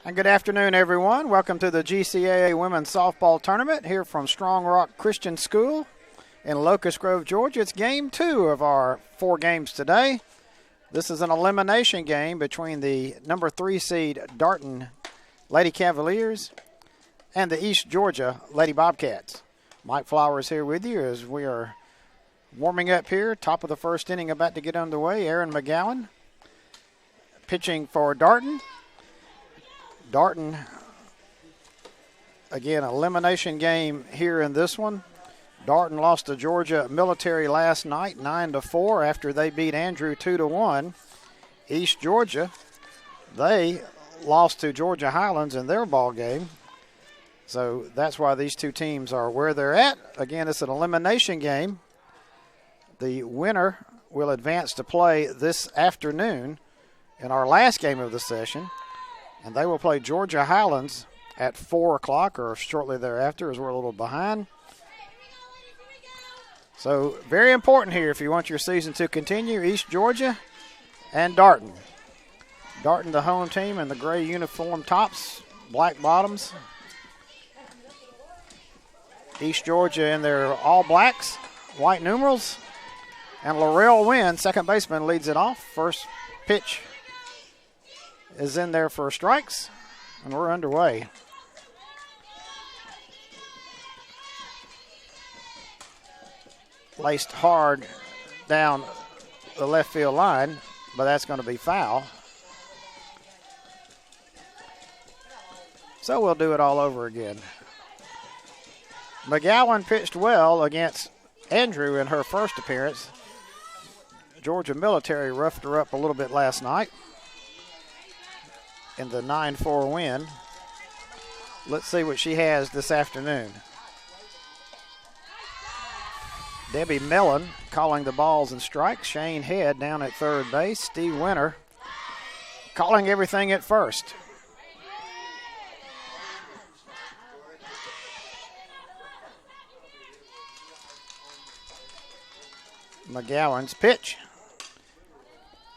And good afternoon, everyone. Welcome to the GCAA Women's Softball Tournament here from Strong Rock Christian School in Locust Grove, Georgia. It's game 2 of our 4 games today. This is an elimination game between the number 3 seed Darton Lady Cavaliers and the East Georgia Lady Bobcats. Mike Flowers here with you as we are warming up here. Top of the first inning about to get underway. Aaron McGowan pitching for Darton. Darton, again, elimination game here in this one. Darton lost to Georgia Military last night, 9-4, after they beat Andrew 2-1. East Georgia, they lost to Georgia Highlands in their ball game. So that's why these two teams are where they're at. Again, it's an elimination game. The winner will advance to play this afternoon in our last game of the session. And they will play Georgia Highlands at 4 o'clock or shortly thereafter, as we're a little behind. So very important here if you want your season to continue. East Georgia and Darton. Darton, the home team, in the gray uniform tops, black bottoms. East Georgia in their all blacks, white numerals. And Laurel Wynn, second baseman, leads it off. First pitch is in there for strikes, and we're underway. Placed hard down the left field line, but that's going to be foul. So we'll do it all over again. McGowan pitched well against Andrew in her first appearance. Georgia Military roughed her up a little bit last night in the 9-4 win. Let's see what she has this afternoon. Debbie Mellon calling the balls and strikes. Shane Head down at third base. Steve Winter calling everything at first. McGowan's pitch.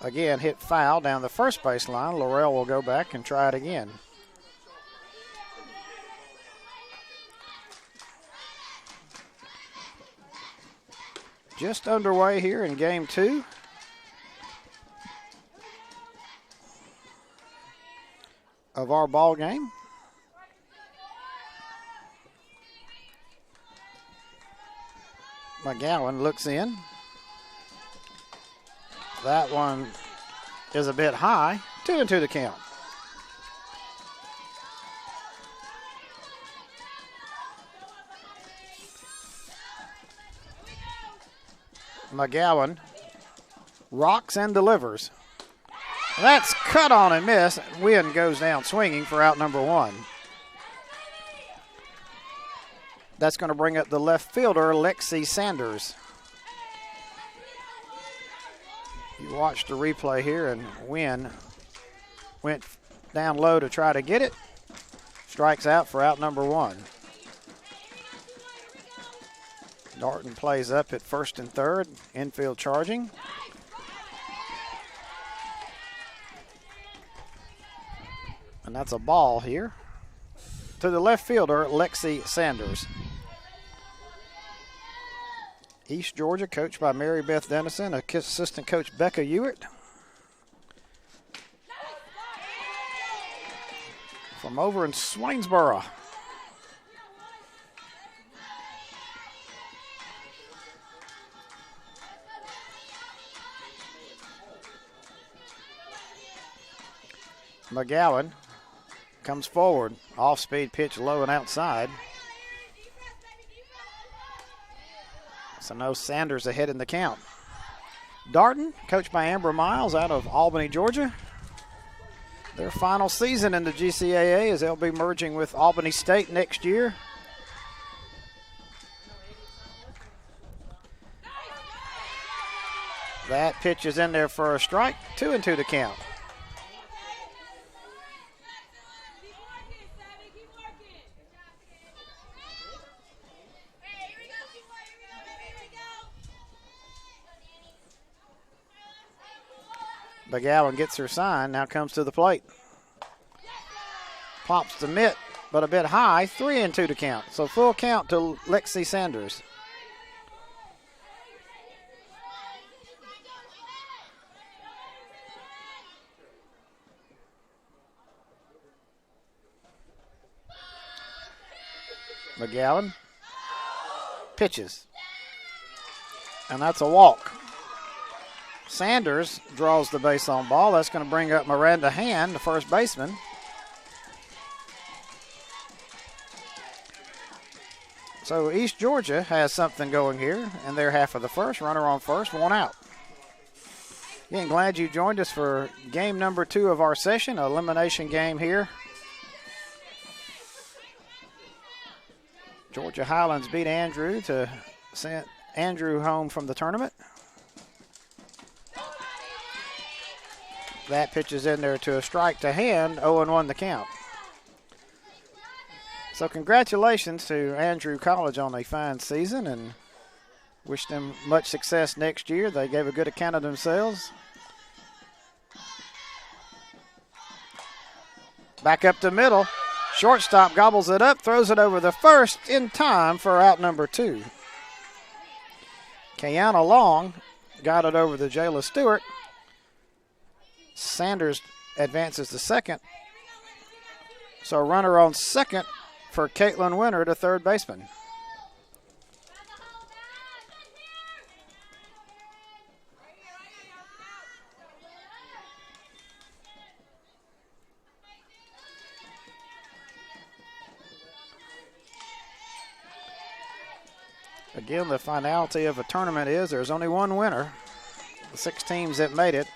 Again, hit foul down the first base line. Laurel will go back and try it again. Just underway here in game 2. Of our ball game. McGowan looks in. That one is a bit high. 2-2 the count. McGowan rocks and delivers. That's cut on and miss. Wynn goes down swinging for out number 1. That's going to bring up the left fielder, Lexi Sanders. You watch the replay here, and Wynn went down low to try to get it. Strikes out for out number 1. Darton plays up at first and third, infield charging. And that's a ball here to the left fielder, Lexi Sanders. East Georgia, coached by Mary Beth Dennison, assistant coach Becca Ewert. From over in Swainsboro. McGowan comes forward, off-speed pitch low and outside. So no Sanders ahead in the count. Darton, coached by Amber Miles out of Albany, Georgia. Their final season in the GCAA as they'll be merging with Albany State next year. That pitch is in there for a strike. 2-2 to count. McGowan gets her sign, now comes to the plate. Pops the mitt, but a bit high. 3-2 to count. So full count to Lexi Sanders. McGowan pitches. And that's a walk. Sanders draws the base on ball. That's going to bring up Miranda Hand, the first baseman. So East Georgia has something going here in their half of the first. Runner on first, 1 out. Again, glad you joined us for game number 2 of our session, an elimination game here. Georgia Highlands beat Andrew to send Andrew home from the tournament. That pitch is in there to a strike to Hand, 0-1 the count. So congratulations to Andrew College on a fine season and wish them much success next year. They gave a good account of themselves. Back up the middle. Shortstop gobbles it up, throws it over the first in time for out number 2. Kayana Long got it over to Jayla Stewart. Sanders advances to second. So a runner on second for Caitlin Winter, the third baseman. Again, the finality of a tournament is there's only one winner. The 6 teams that made it,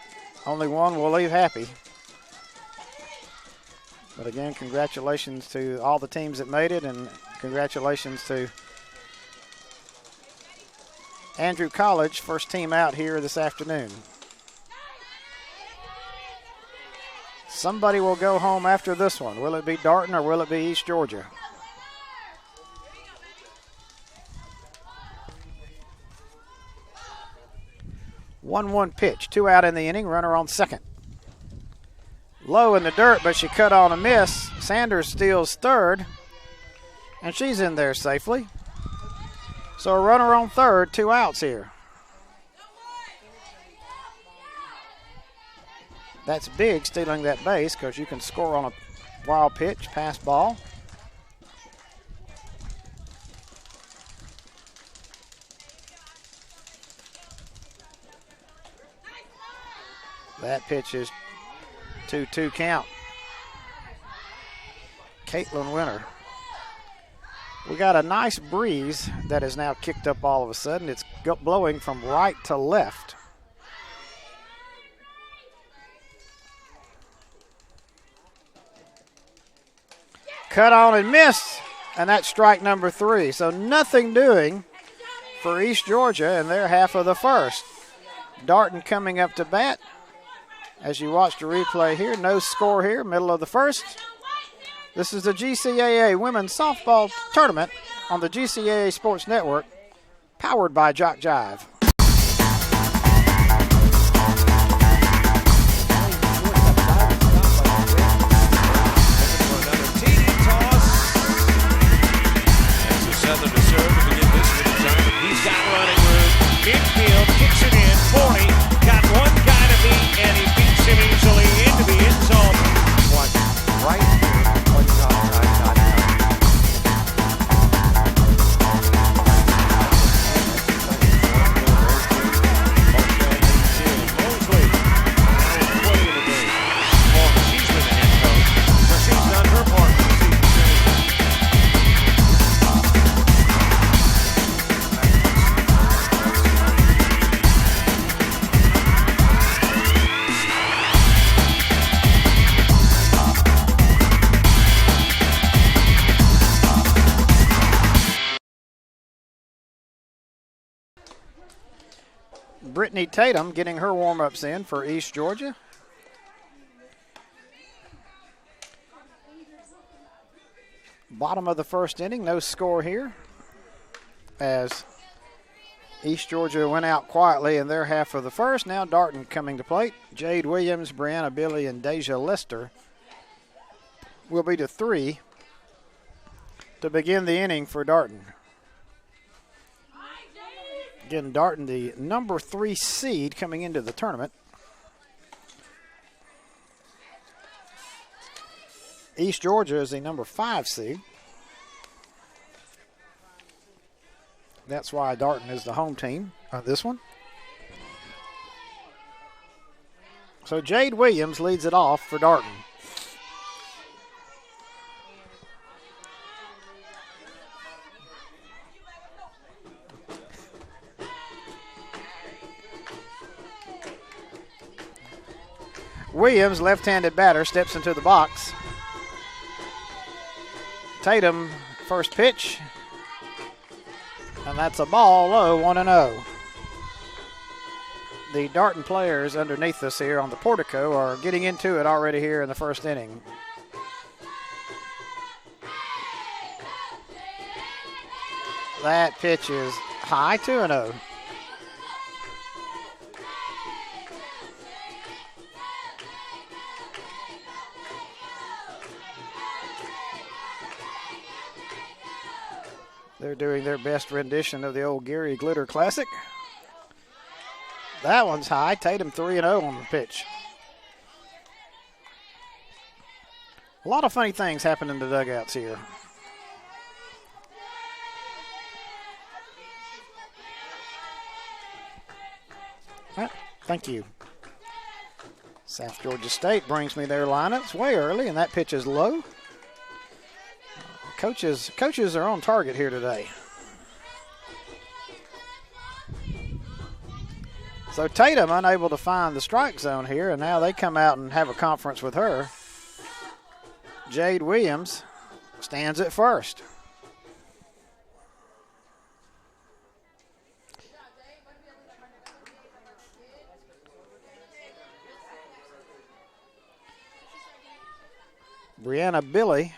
only one will leave happy. But again, congratulations to all the teams that made it, and congratulations to Andrew College, first team out here this afternoon. Somebody will go home after this one. Will it be Darton or will it be East Georgia? One pitch, 2 out in the inning, runner on second. Low in the dirt, but she cut on a miss. Sanders steals third, and she's in there safely. So a runner on third, 2 outs here. That's big, stealing that base, because you can score on a wild pitch, pass ball. That pitch is 2-2 count. Caitlin Winter. We got a nice breeze that is now kicked up all of a sudden. It's blowing from right to left. Cut on and missed, and that's strike number 3. So nothing doing for East Georgia in their half of the first. Darton coming up to bat. As you watch the replay here, no score here, middle of the first. This is the GCAA Women's Softball Tournament on the GCAA Sports Network, powered by Jock Jive. Southern to serve to begin this one. He's got running room. Infield kicks it in. 40. Got one guy to beat, and he beats him easily into the end zone. Watch right here. Mosley. Now play of the game. Well, she's been the head coach, but she's done her part for the season. Brittany Tatum getting her warm-ups in for East Georgia. Bottom of the first inning, no score here, as East Georgia went out quietly in their half of the first. Now Darton coming to plate. Jade Williams, Brianna Billy, and Deja Lester will be to 3 to begin the inning for Darton. Again, Darton, the number 3 seed coming into the tournament. East Georgia is the number 5 seed. That's why Darton is the home team on this one. So Jade Williams leads it off for Darton. Williams, left-handed batter, steps into the box. Tatum, first pitch. And that's a ball low, 1-0. The Darton players underneath us here on the portico are getting into it already here in the first inning. That pitch is high, 2-0. They're doing their best rendition of the old Gary Glitter Classic. That one's high. Tatum 3-0 on the pitch. A lot of funny things happen in the dugouts here. Thank you. South Georgia State brings me their lineups way early, and that pitch is low. Coaches are on target here today. So Tatum unable to find the strike zone here, and now they come out and have a conference with her. Jade Williams stands at first. Brianna Billy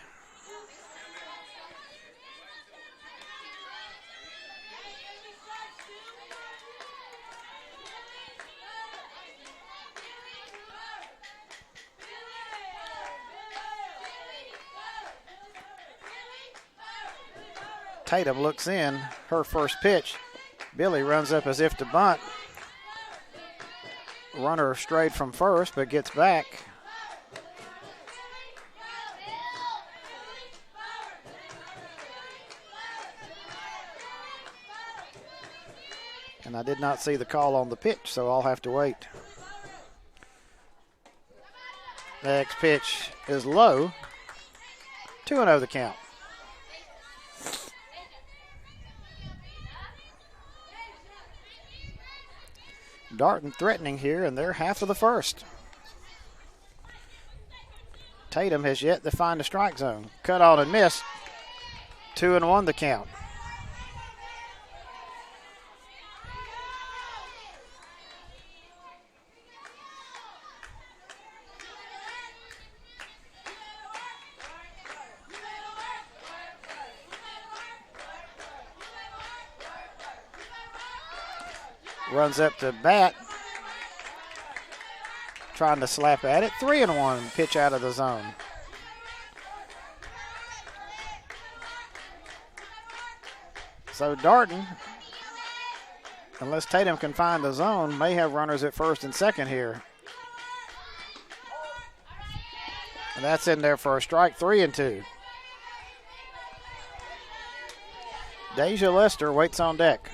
Tatum looks in, her first pitch. Billy runs up as if to bunt. Runner strayed from first, but gets back. And I did not see the call on the pitch, so I'll have to wait. The next pitch is low. 2-0 the count. Darton threatening here in their half of the first. Tatum has yet to find the strike zone. Cut on and missed. 2-1 the count. Runs up to bat, trying to slap at it. 3-1, pitch out of the zone. So Darton, unless Tatum can find the zone, may have runners at first and second here. And that's in there for a strike, 3-2. Deja Lester waits on deck.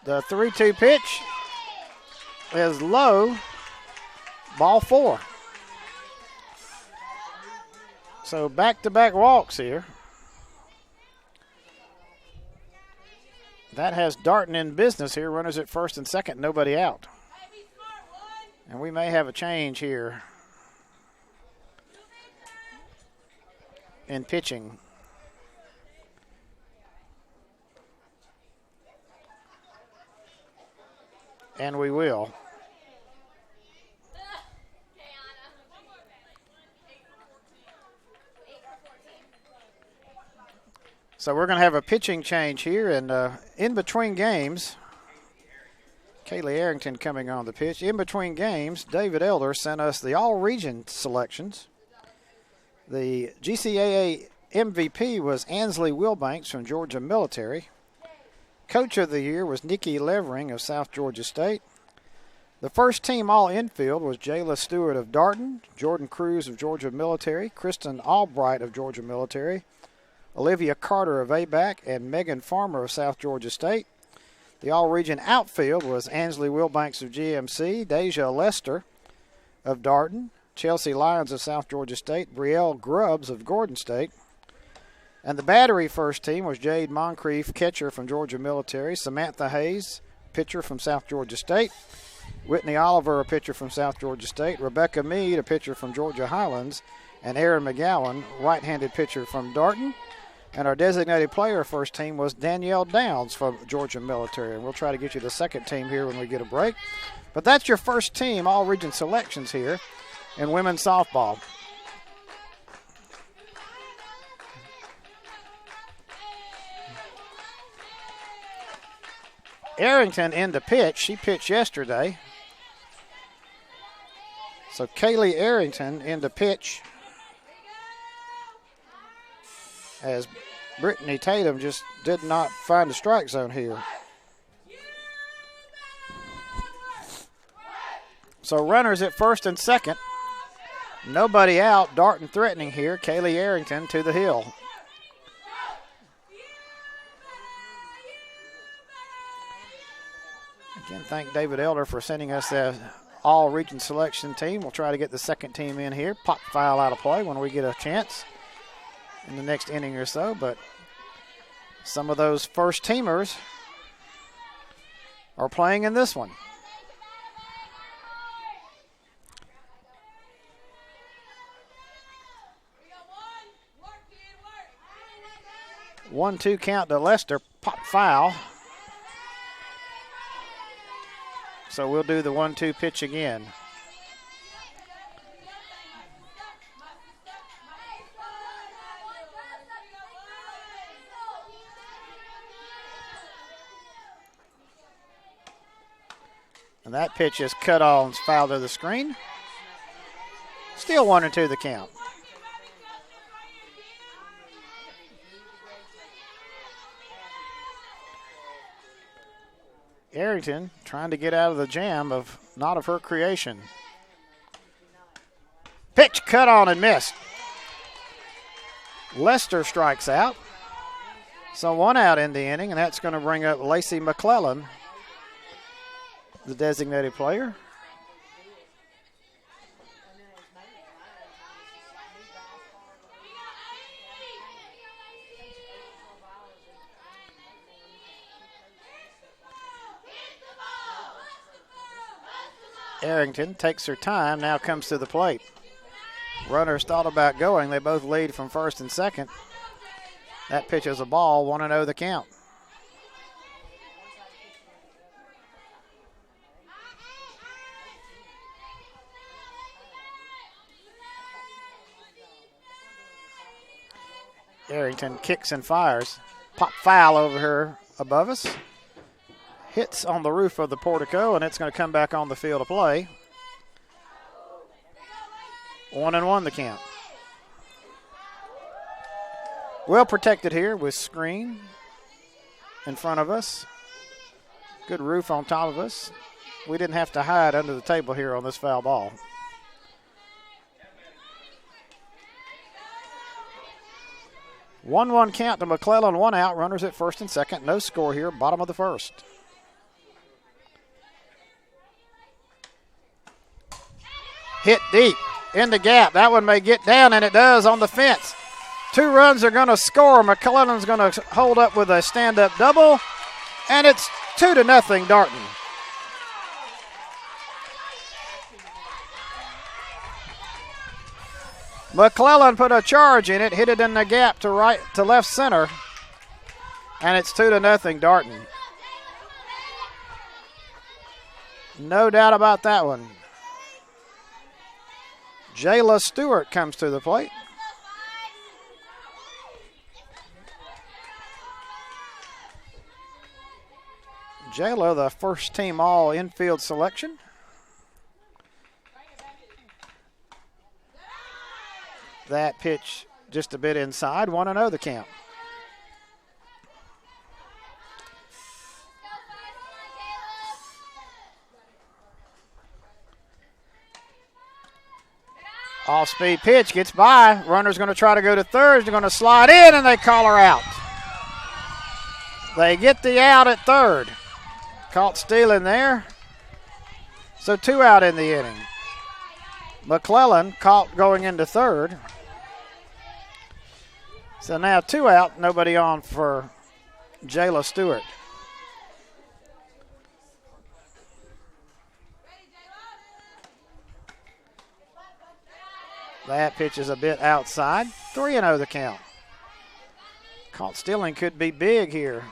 The 3-2 pitch is low, ball 4. So back-to-back walks here. That has Darton in business here, runners at first and second, nobody out. And we may have a change here in pitching. And we will. So So we're going to have a pitching change here, and in between games, Kaylee Arrington coming on the pitch. In between games, David Elder sent us the all-region selections. The GCAA MVP was Ansley Wilbanks from Georgia Military. Coach of the year was Nikki Levering of South Georgia State. The first team all-infield was Jayla Stewart of Darton, Jordan Cruz of Georgia Military, Kristen Albright of Georgia Military, Olivia Carter of ABAC, and Megan Farmer of South Georgia State. The all-region outfield was Ansley Wilbanks of GMC, Deja Lester of Darton, Chelsea Lyons of South Georgia State, Brielle Grubbs of Gordon State. And the battery first team was Jade Moncrief, catcher from Georgia Military, Samantha Hayes, pitcher from South Georgia State, Whitney Oliver, a pitcher from South Georgia State, Rebecca Mead, a pitcher from Georgia Highlands, and Aaron McGowan, right-handed pitcher from Darton. And our designated player first team was Danielle Downs from Georgia Military. And we'll try to get you the second team here when we get a break. But that's your first team, all-region selections here in women's softball. Arrington in to pitch. She pitched yesterday. So Kaylee Arrington in to pitch, as Brittany Tatum just did not find the strike zone here. So runners at first and second. Nobody out. Darton threatening here. Kaylee Arrington to the hill. Again, thank David Elder for sending us the all-region selection team. We'll try to get the second team in here. Pop foul out of play when we get a chance in the next inning or so. But some of those first teamers are playing in this one. One-two count to Lester. Pop foul. So we'll do the 1-2 pitch again. And that pitch is cut on, foul to the screen. Still 1-2 the count. Arrington trying to get out of the jam of not of her creation. Pitch cut on and missed. Lester strikes out. So one out in the inning, and that's going to bring up Lacey McClellan, the designated player. Arrington takes her time, now comes to the plate. Runners thought about going. They both lead from first and second. That pitch is a ball, 1-0 the count. Arrington kicks and fires. Pop foul over her above us. Hits on the roof of the portico, and it's going to come back on the field of play. 1-1 the count. Well protected here with screen in front of us. Good roof on top of us. We didn't have to hide under the table here on this foul ball. One count to McClellan, one out. Runners at first and second. No score here, bottom of the first. Hit deep in the gap. That one may get down, and it does on the fence. 2 runs are going to score. McClellan's going to hold up with a stand-up double, and it's 2-0 Darton. McClellan put a charge in it, hit it in the gap to right to left center, and it's 2-0 Darton. No doubt about that one. Jayla Stewart comes to the plate. Jayla, the first team all infield selection. That pitch just a bit inside, 1-0 the count. Off-speed pitch, gets by. Runner's going to try to go to third. They're going to slide in, and they call her out. They get the out at third. Caught stealing there. So 2 out in the inning. McClellan caught going into third. So now 2 out, nobody on for Jayla Stewart. That pitch is a bit outside. 3-0 the count. Caught stealing could be big here.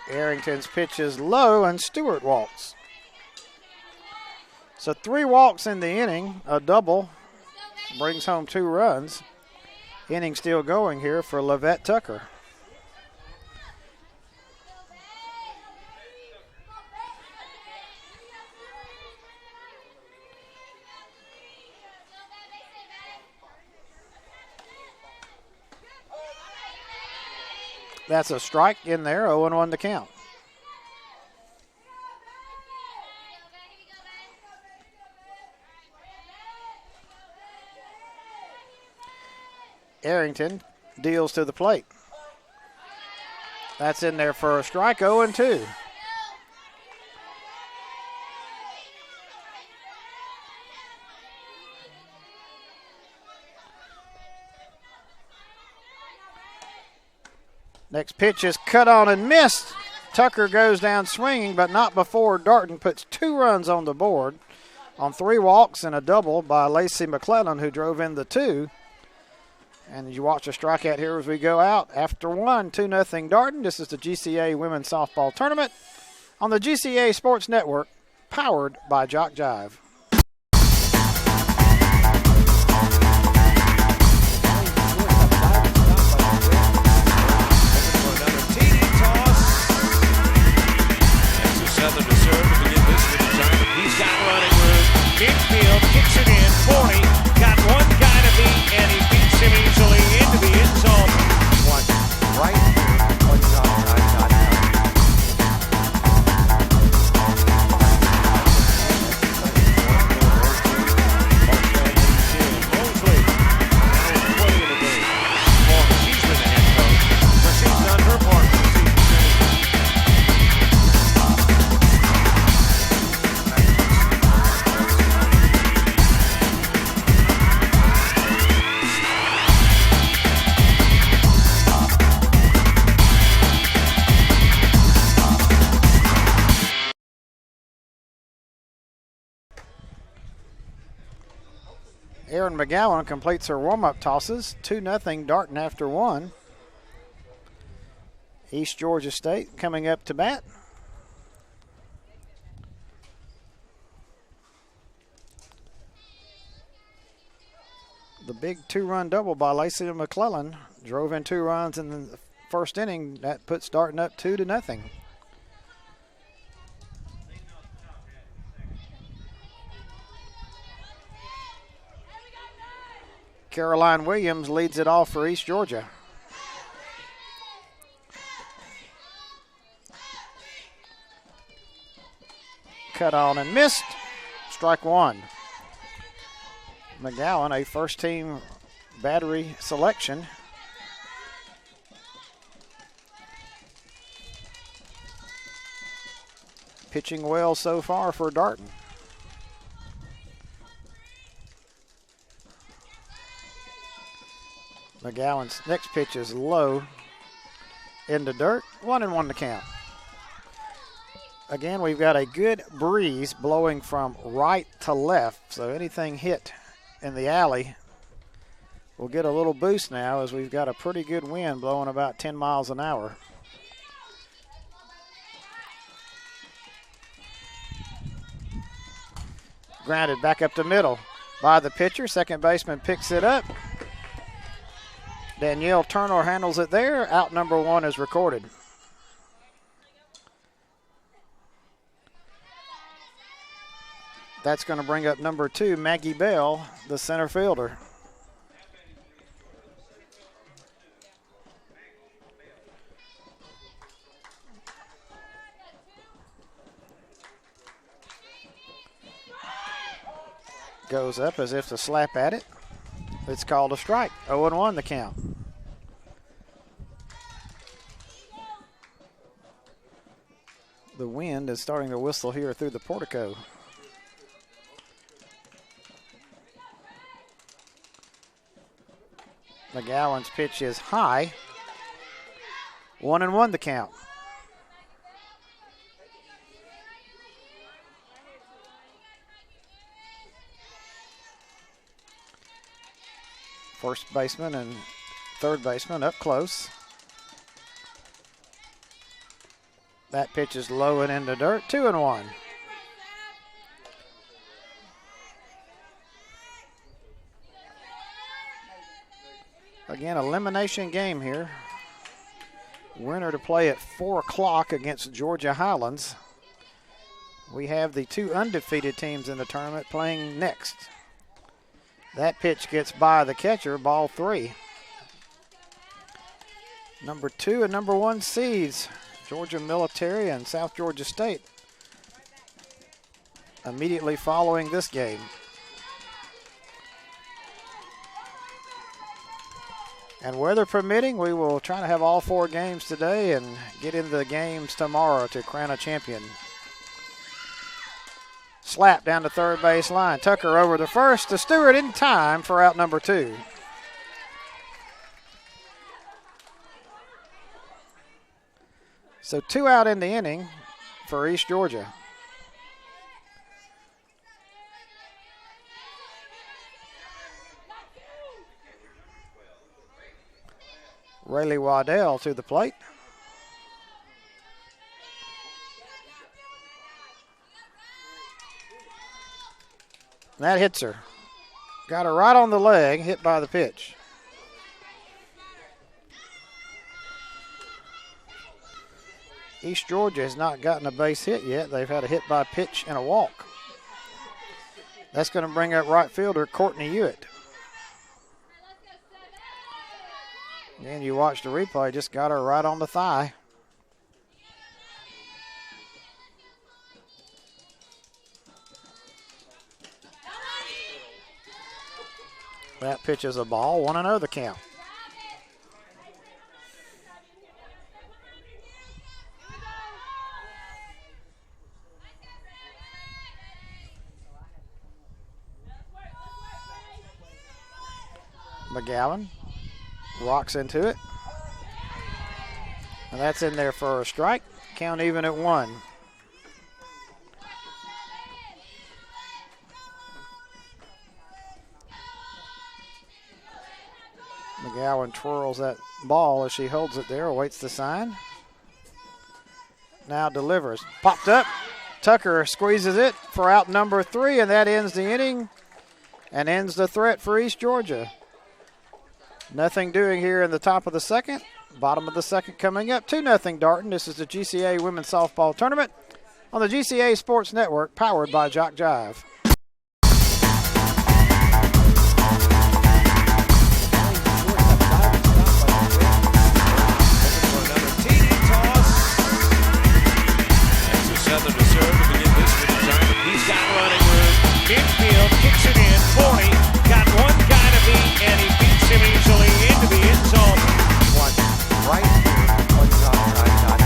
Arrington's pitch is low and Stewart walks. So 3 walks in the inning, a double, brings home 2 runs. Inning still going here for Lavette Tucker. That's a strike in there, 0-1 to count. Arrington deals to the plate. That's in there for a strike, 0-2. Next pitch is cut on and missed. Tucker goes down swinging, but not before Darton puts 2 runs on the board on 3 walks and a double by Lacey McClellan, who drove in the 2. And you watch a strikeout here as we go out. After 1, 2-0 Darton. This is the GCAA Women's Softball Tournament on the GCAA Sports Network, powered by Jock Jive. Southern to serve to begin this with the Giant. He's got running room. Infield kicks it in. 40. Got 1 guy to beat, and he beats him easily into the end zone. Watch right here on JockJive.com. Mosley now with 20 in the game. Well, she's been the head coach, but she's done her part for the season. Erin McGowan completes her warm-up tosses. 2-0 Darton after 1. East Georgia State coming up to bat. The big 2-run double by Lacey McClellan drove in 2 runs in the first inning. That puts Darton up 2-0. Caroline Williams leads it off for East Georgia. Cut on and missed. Strike 1. McGowan, a first-team battery selection. Pitching well so far for Darton. McGowan's next pitch is low into dirt. 1-1 to count. Again, we've got a good breeze blowing from right to left, so anything hit in the alley will get a little boost now, as we've got a pretty good wind blowing about 10 miles an hour. Grounded back up the middle. by the pitcher. Second baseman picks it up. Danielle Turner handles it there. Out number 1 is recorded. That's going to bring up number 2, Maggie Bell, the center fielder. Goes up as if to slap at it. It's called a strike. 0-1 the count. The wind is starting to whistle here through the portico. McGowan's pitch is high. 1-1 the count. First baseman and third baseman up close. That pitch is low and in the dirt. 2-1. Again, elimination game here. Winner to play at 4 o'clock against Georgia Highlands. We have the 2 undefeated teams in the tournament playing next. That pitch gets by the catcher, ball 3. Number 2 and number 1 seeds, Georgia Military and South Georgia State, immediately following this game. And weather permitting, we will try to have all 4 games today and get into the games tomorrow to crown a champion. Slap down the third base line. Tucker over to first to Stewart in time for out number 2. So 2 out in the inning for East Georgia. Rayleigh Waddell to the plate. That hits her. Got her right on the leg, hit by the pitch. East Georgia has not gotten a base hit yet. They've had a hit by pitch and a walk. That's going to bring up right fielder Courtney Hewitt. And you watch the replay, just got her right on the thigh. That pitch is a ball, 1-0 the count. McGowan rocks into it. And that's in there for a strike. Count even at 1. McGowan twirls that ball as she holds it there, awaits the sign. Now delivers. Popped up. Tucker squeezes it for out number 3, and that ends the inning and ends the threat for East Georgia. Nothing doing here in the top of the second. Bottom of the second coming up. 2-0 Darton. This is the GCAA Women's Softball Tournament on the GCAA Sports Network, powered by Jock Jive. Southern to serve to begin this for the Giant. He's got running room. Infield kicks it in. 40. Got one guy to beat, and he beats him easily into the end zone. Watch right here on GCAA.com.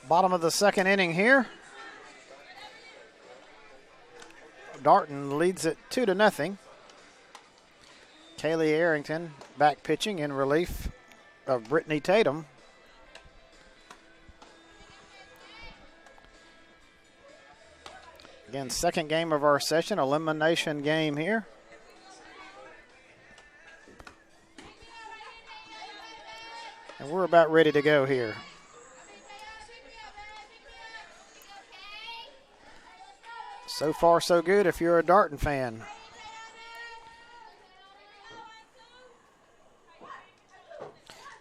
Bottom of the second inning here. Darton leads it 2-0. Kaylee Arrington back pitching in relief of Brittany Tatum. Again, second game of our session, elimination game here. And we're about ready to go here. So far, so good if you're a Darton fan.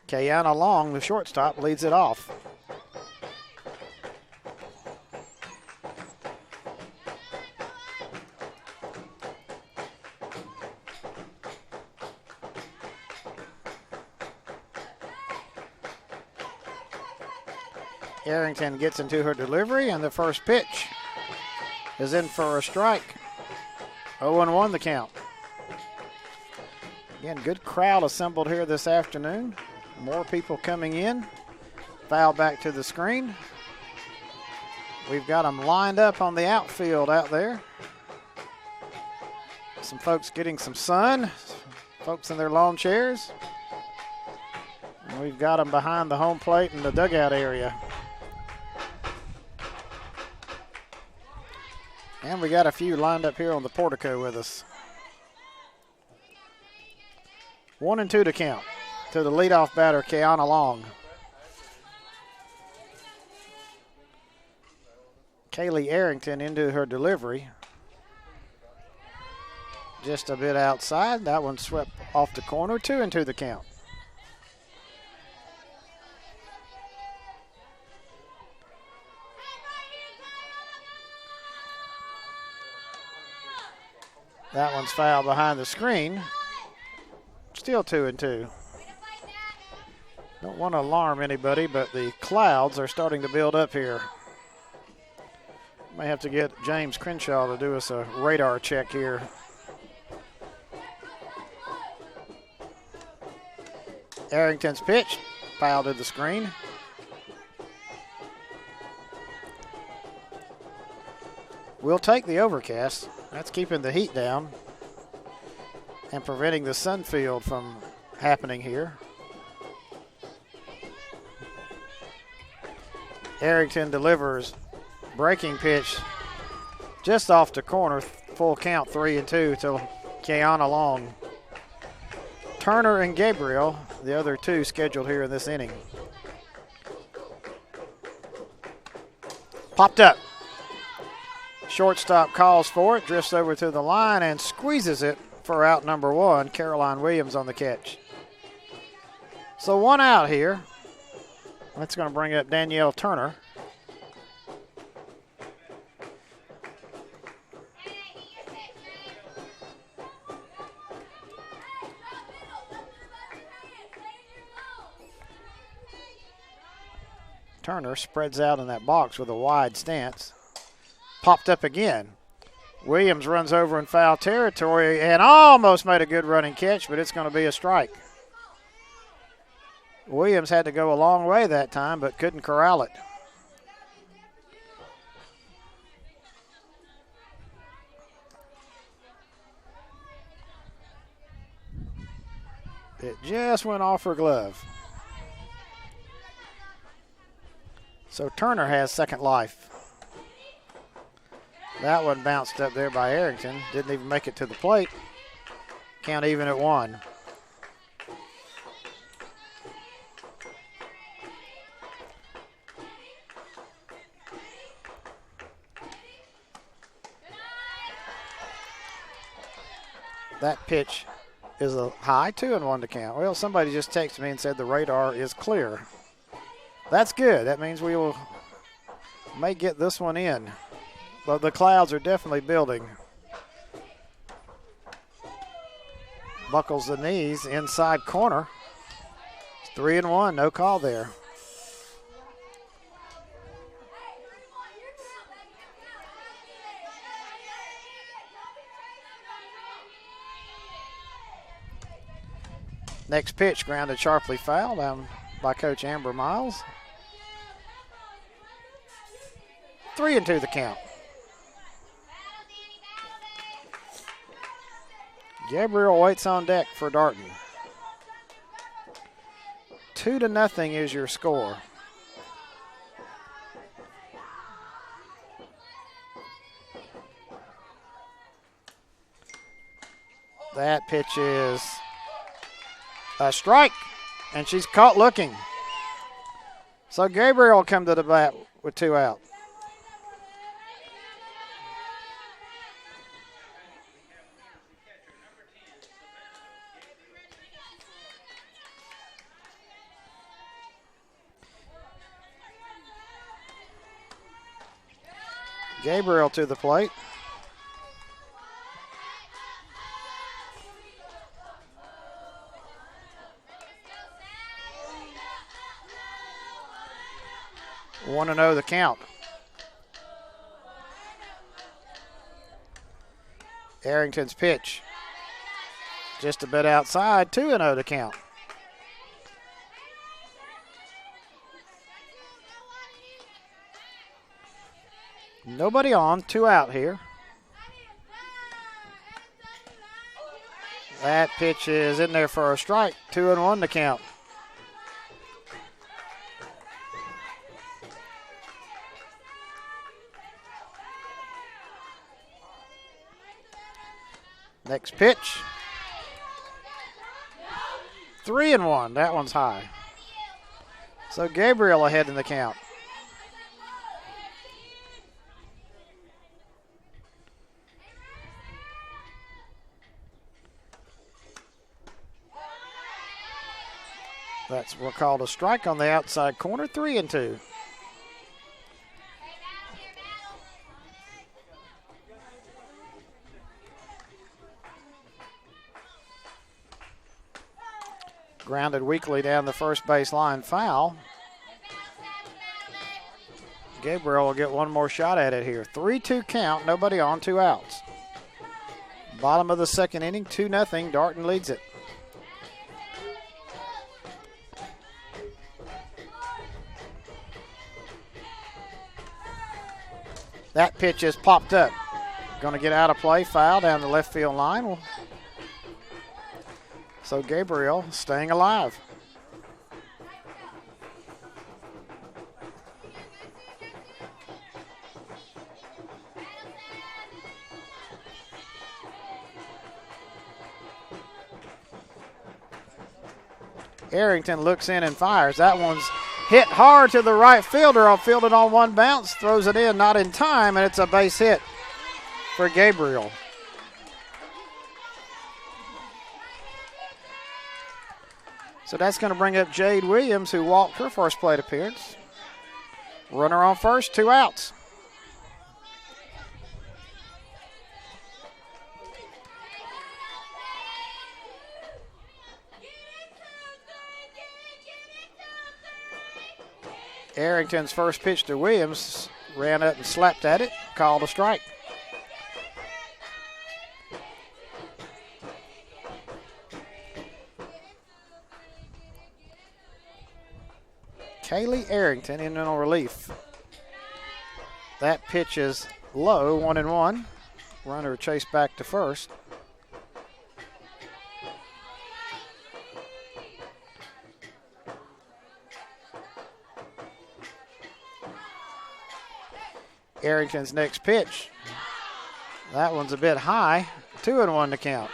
Kayana Long, the shortstop, leads it off. Arrington gets into her delivery, and the first pitch is in for a strike. 0-1 the count. Again, good crowd assembled here this afternoon. More people coming in. Foul back to the screen. We've got them lined up on the outfield out there. Some folks getting some sun. Folks in their lawn chairs. And we've got them behind the home plate in the dugout area. And we got a few lined up here on the portico with us. 1-2 to count to the leadoff batter, Kayana Long. Kaylee Arrington into her delivery. Just a bit outside. That one swept off the corner. 2-2 the count. That one's foul behind the screen. Still 2-2. Don't want to alarm anybody, but the clouds are starting to build up here. May have to get James Crenshaw to do us a radar check here. Arrington's pitch, foul to the screen. We'll take the overcast. That's keeping the heat down and preventing the sun field from happening here. Arrington delivers breaking pitch just off the corner. Full count, 3-2 to Kayana Long. Turner and Gabriel, the other two scheduled here in this inning. Popped up. Shortstop calls for it, drifts over to the line and squeezes it for out number one. Caroline Williams on the catch. So one out here. That's going to bring up Danielle Turner. Turner spreads out in that box with a wide stance. Popped up again. Williams runs over in foul territory and almost made a good running catch, but it's going to be a strike. Williams had to go a long way that time, but couldn't corral it. It just went off her glove. So Turner has second life. That one bounced up there by Arrington. Didn't even make it to the plate. Count even at 1. That pitch is a high, 2-1 to count. Well, somebody just texted me and said the radar is clear. That's good. That means we may get this one in. But the clouds are definitely building. Buckles the knees, inside corner. It's 3-1, no call there. Next pitch grounded sharply foul down by Coach Amber Miles. 3-2 the count. Gabriel waits on deck for Darton. 2-0 is your score. That pitch is a strike, and she's caught looking. So Gabriel will come to the bat with 2 out. Gabriel to the plate. One and 0 the count. Arrington's pitch. Just a bit outside, 2-0 the count. Nobody on, 2 out here. That pitch is in there for a strike, 2-1 to count. Next pitch. 3-1, that one's high. So Gabriel ahead in the count. That's what's called a strike on the outside corner, 3-2. Grounded weakly down the first base line, foul. Gabriel will get one more shot at it here. 3-2 count, nobody on, 2 outs. Bottom of the second inning, 2-0, Darton leads it. That pitch is popped up. Going to get out of play, foul down the left field line. So Gabriel staying alive. Arrington looks in and fires. That one's hit hard to the right fielder. I'll field it on one bounce, throws it in, not in time, and it's a base hit for Gabriel. So that's going to bring up Jade Williams, who walked her first plate appearance. Runner on first, 2 outs. Arrington's first pitch to Williams, ran up and slapped at it, called a strike. Kaylee Arrington in on relief. That pitch is low, 1-1. Runner chased back to first. Arrington's next pitch. That one's a bit high, 2-1 to count.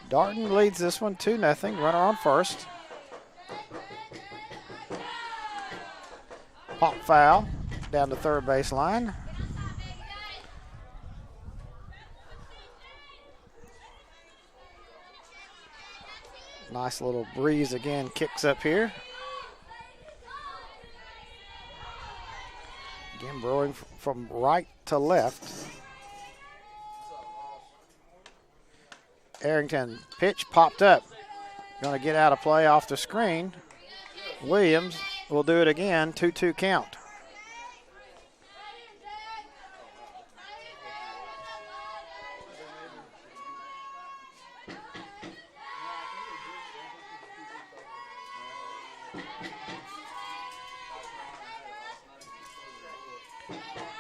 Darton leads this one 2-0. Runner on first. Pop foul down the third base line. Nice little breeze again, kicks up here. Again, blowing from right to left. Arrington pitch popped up. Going to get out of play off the screen. Williams will do it again, 2-2 count.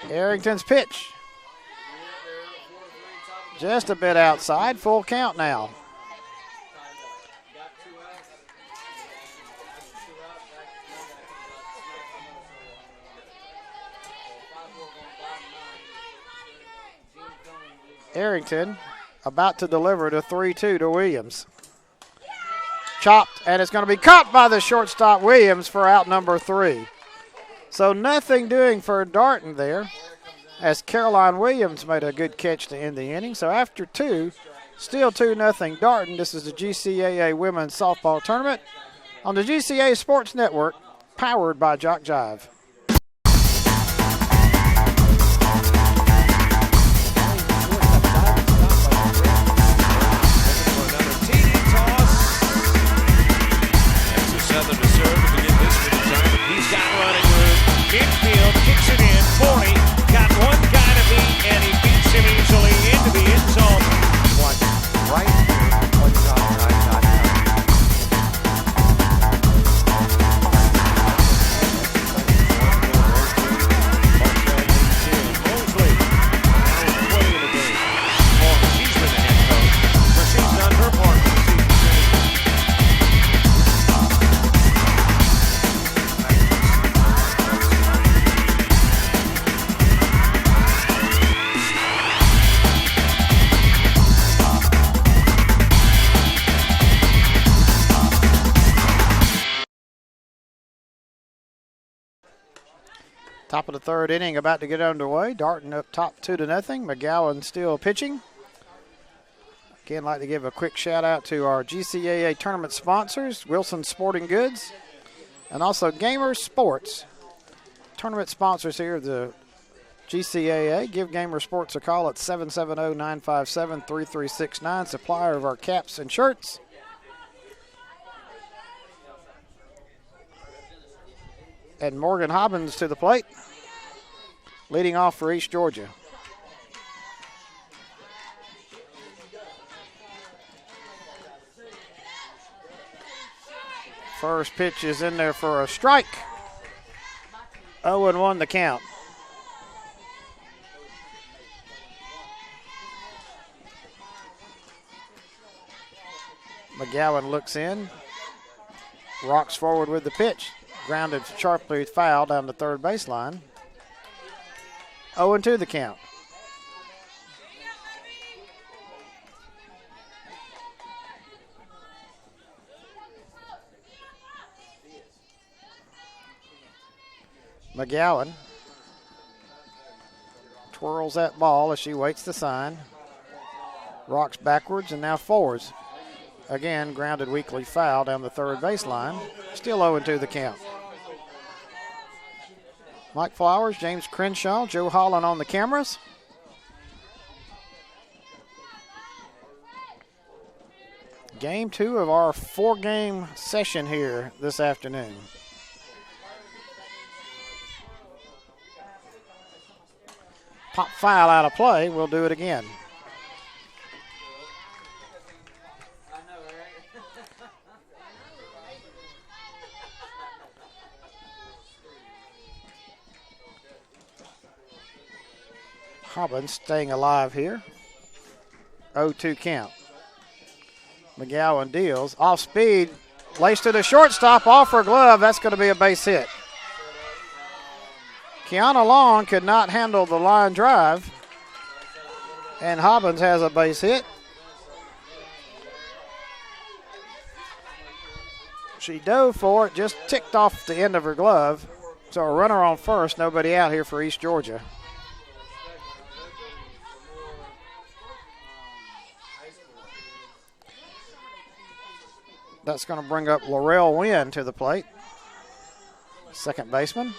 Arrington's pitch. Just a bit outside, full count now. Arrington about to deliver to 3-2 to Williams. Chopped, and it's going to be caught by the shortstop Williams for out number 3. So nothing doing for Darton there, as Caroline Williams made a good catch to end the inning. So after 2, still 2-0 Darton. This is the GCAA Women's Softball Tournament on the GCAA Sports Network, powered by Jock Jive. Southern to serve to begin this with the Giant. He's got running room. Infield kicks it in. 40. Got one guy to beat, and he beats him easily into the end zone. Watch right here on GCAA.com. Mosley. Now with 20 in the game. Well, she's been the head coach, but she's done her part for the season. Top of the 3rd inning about to get underway. Darton up top 2-0. McGowan still pitching. Again, like to give a quick shout out to our GCAA tournament sponsors, Wilson Sporting Goods, and also Gamers Sports. Tournament sponsors here, the GCAA. Give Gamer Sports a call at 770-957-3369, supplier of our caps and shirts. And Morgan Hobbins to the plate, leading off for East Georgia. First pitch is in there for a strike. 0-1 the count. McGowan looks in, rocks forward with the pitch. Grounded sharply foul down the third baseline. 0-2 the count. McGowan twirls that ball as she waits the sign. Rocks backwards and now forwards. Again, grounded weakly foul down the third baseline. Still 0-2 the count. Mike Flowers, James Crenshaw, Joe Holland on the cameras. Game 2 of our 4-game session here this afternoon. Pop foul out of play. We'll do it again. Hobbins staying alive here. 0-2 count. McGowan deals. Off speed. Lace to the shortstop. Off her glove. That's going to be a base hit. Kiana Long could not handle the line drive. And Hobbins has a base hit. She dove for it. Just ticked off the end of her glove. So a runner on first. Nobody out here for East Georgia. That's going to bring up Laurel Wynn to the plate, second baseman.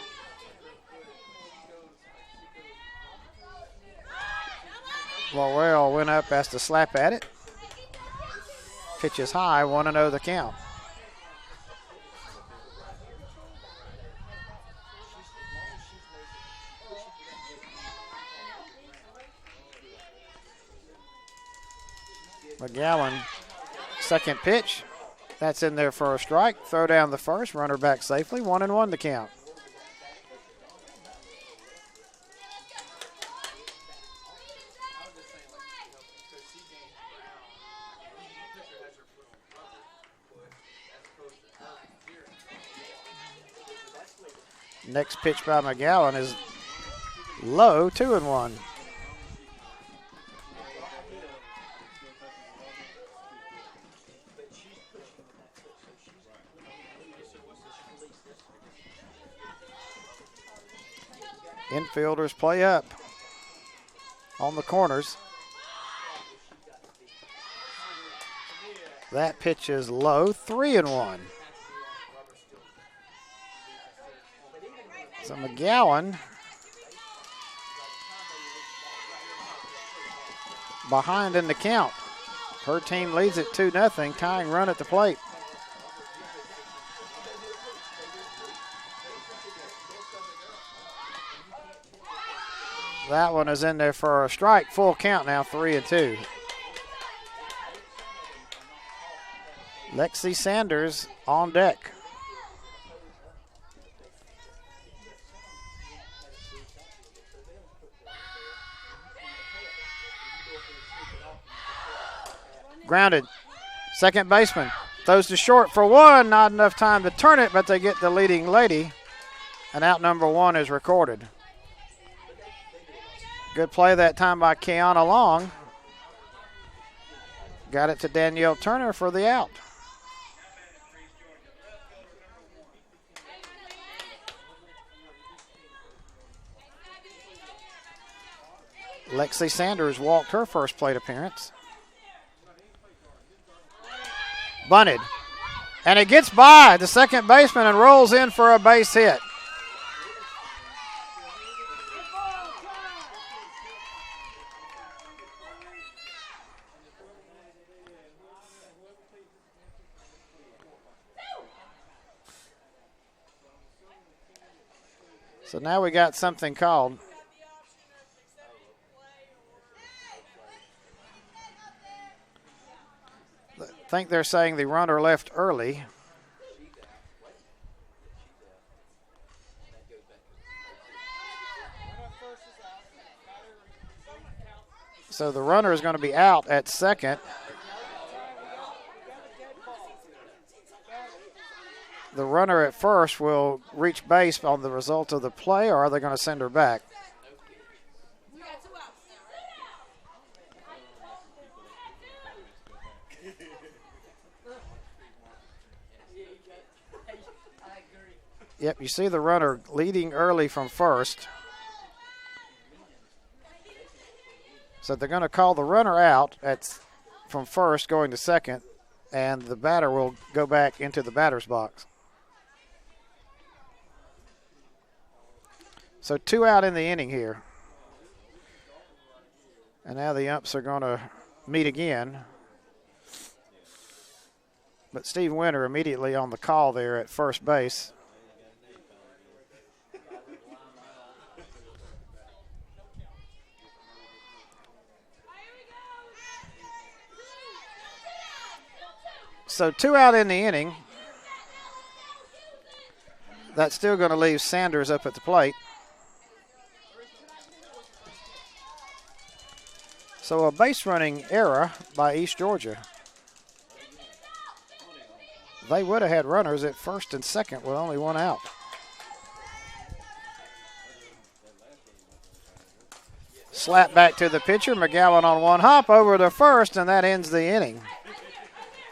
Laurel went up, has to slap at it. Pitch is high, 1-0 the count. McGowan, second pitch. That's in there for a strike. Throw down the first, runner back safely. 1-1 to count. Next pitch by McGowan is low, 2-1. Infielders play up on the corners. That pitch is low, 3-1. So McGowan behind in the count. Her team leads it 2-0, tying run at the plate. That one is in there for a strike. Full count now, 3-2. Lexi Sanders on deck. Grounded. Second baseman throws to short for one. Not enough time to turn it, but they get the leading lady. And out number one is recorded. Good play that time by Kiana Long. Got it to Danielle Turner for the out. Lexi Sanders walked her first plate appearance. Bunted. And it gets by the second baseman and rolls in for a base hit. So now we got something called. I think they're saying the runner left early. So the runner is going to be out at second. The runner at first will reach base on the result of the play, or are they going to send her back? Yep, you see the runner leading early from first. So they're going to call the runner out from first going to second, and the batter will go back into the batter's box. So 2 out in the inning here. And now the umps are going to meet again. But Steve Winter immediately on the call there at first base. So 2 out in the inning. That's still going to leave Sanders up at the plate. So a base running error by East Georgia. They would have had runners at first and second with only 1 out. Slap back to the pitcher. McGowan on 1 hop over to first, and that ends the inning.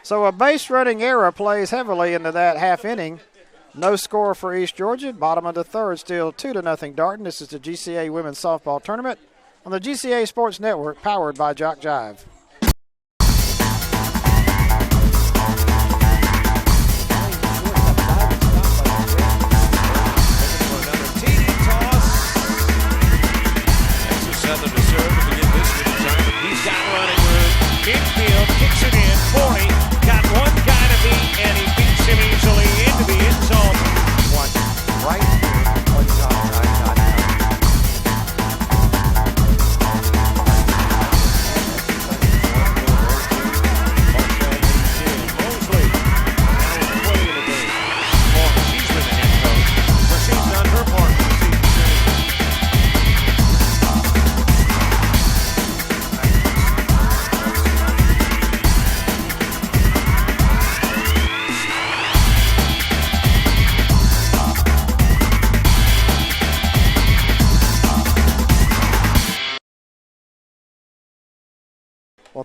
So a base running error plays heavily into that half inning. No score for East Georgia. Bottom of the third, still 2-0 Darton. This is the GCAA Women's Softball Tournament on the GCAA Sports Network, powered by Jock Jive. Southern to serve to begin this one. He's got running room. Infield kicks it in. 40. Got one guy to beat, and he beats him easily into the end zone. Watch right here on JockJive.com.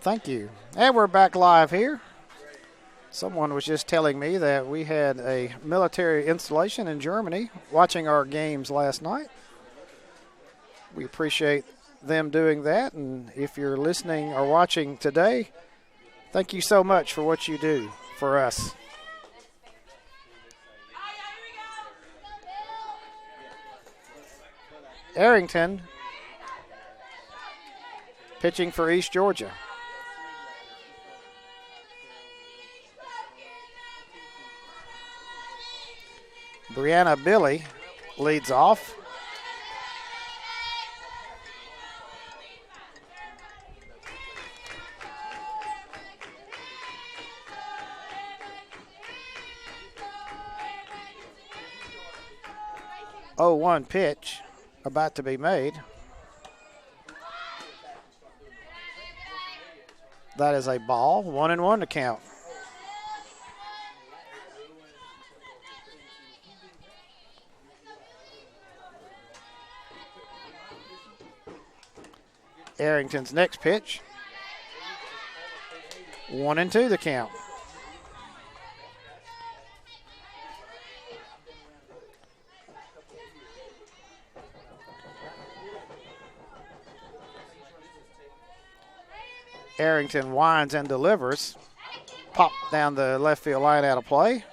thank you. And we're back live here. Someone was just telling me that we had a military installation in Germany watching our games last night. We appreciate them doing that, and if you're listening or watching today, thank you so much for what you do for us. Arrington pitching for East Georgia. Brianna Billy leads off. Oh, 1 pitch about to be made. That is a ball, 1-1 to count. Arrington's next pitch, 1-2 the count. Arrington winds and delivers. Pop down the left field line, out of play.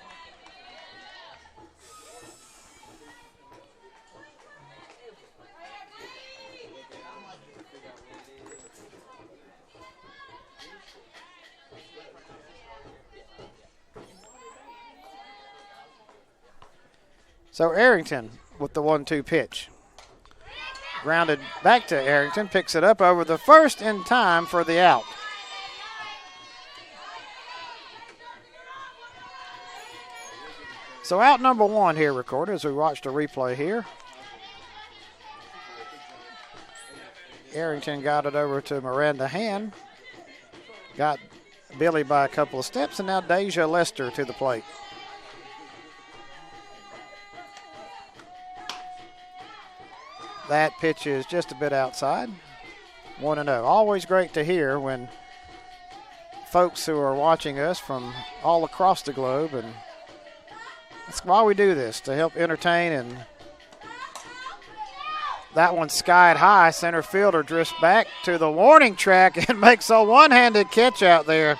So Arrington with the 1-2 pitch. Grounded back to Arrington, picks it up over the first in time for the out. So out number 1 here recorded as we watched a replay here. Arrington got it over to Miranda Hand. Got Billy by a couple of steps, and now Deja Lester to the plate. That pitch is just a bit outside. 1-0. Always great to hear when folks who are watching us from all across the globe, and that's why we do this, to help entertain. And that one skied high. Center fielder drifts back to the warning track and makes a one-handed catch out there.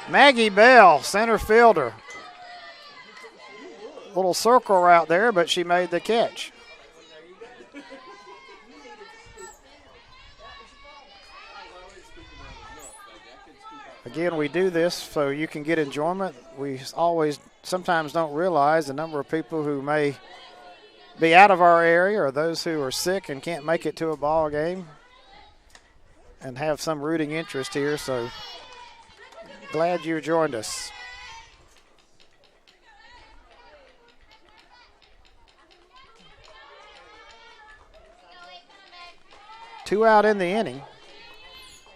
Maggie Bell, center fielder. Little circle route there, but she made the catch. Again, we do this so you can get enjoyment. We sometimes don't realize the number of people who may be out of our area, or those who are sick and can't make it to a ball game and have some rooting interest here. So glad you joined us. Two out in the inning.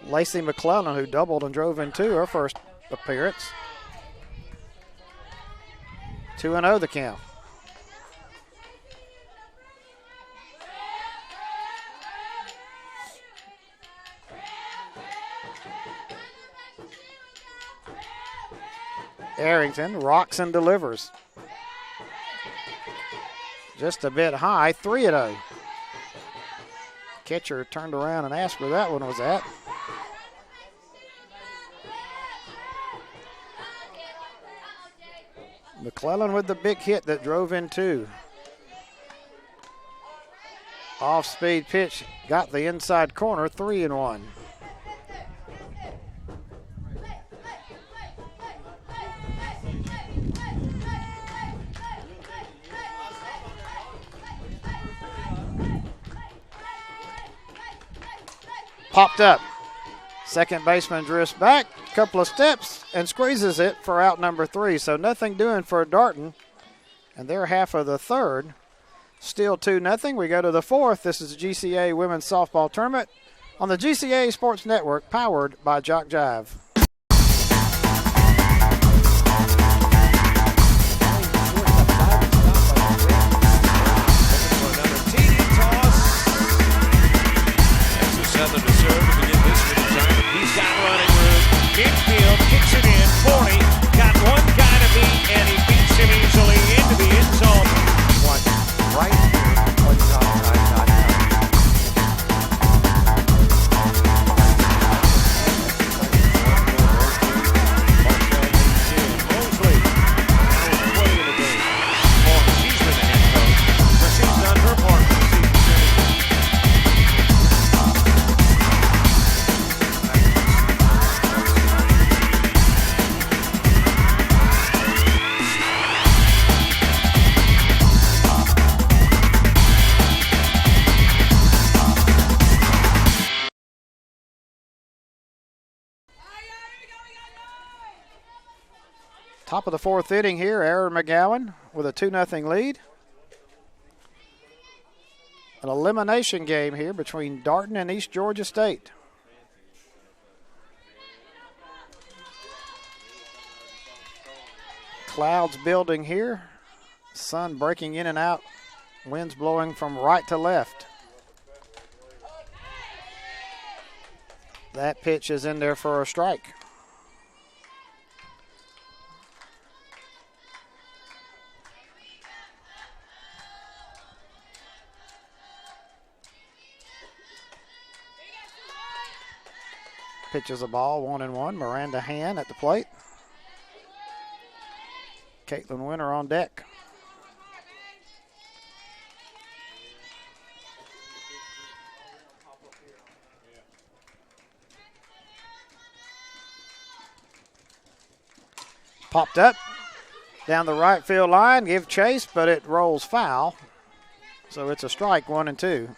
Lacey McClellan, who doubled and drove in 2, her first appearance. 2-0 the count. Arrington rocks and delivers. Just a bit high, 3-0. Catcher turned around and asked where that one was at. McClellan with the big hit that drove in 2. Off-speed pitch, got the inside corner, 3-1. Popped up. Second baseman drifts back, couple of steps, and squeezes it for out number 3. So nothing doing for Darton. And they're half of the third. Still 2-0. We go to the 4th. This is the GCAA Women's Softball Tournament on the GCAA Sports Network, powered by Jock Jive. Southern to serve to begin this with Darton. He's got running Top of the fourth inning here, Aaron McGowan with a 2-0 lead. An elimination game here between Darton and East Georgia State. Clouds building here. Sun breaking in and out. Winds blowing from right to left. That pitch is in there for a strike. Pitches a ball, 1-1. Miranda Hand at the plate. Caitlin Winter on deck. Popped up down the right field line, give chase, but it rolls foul. So it's a strike, 1-2.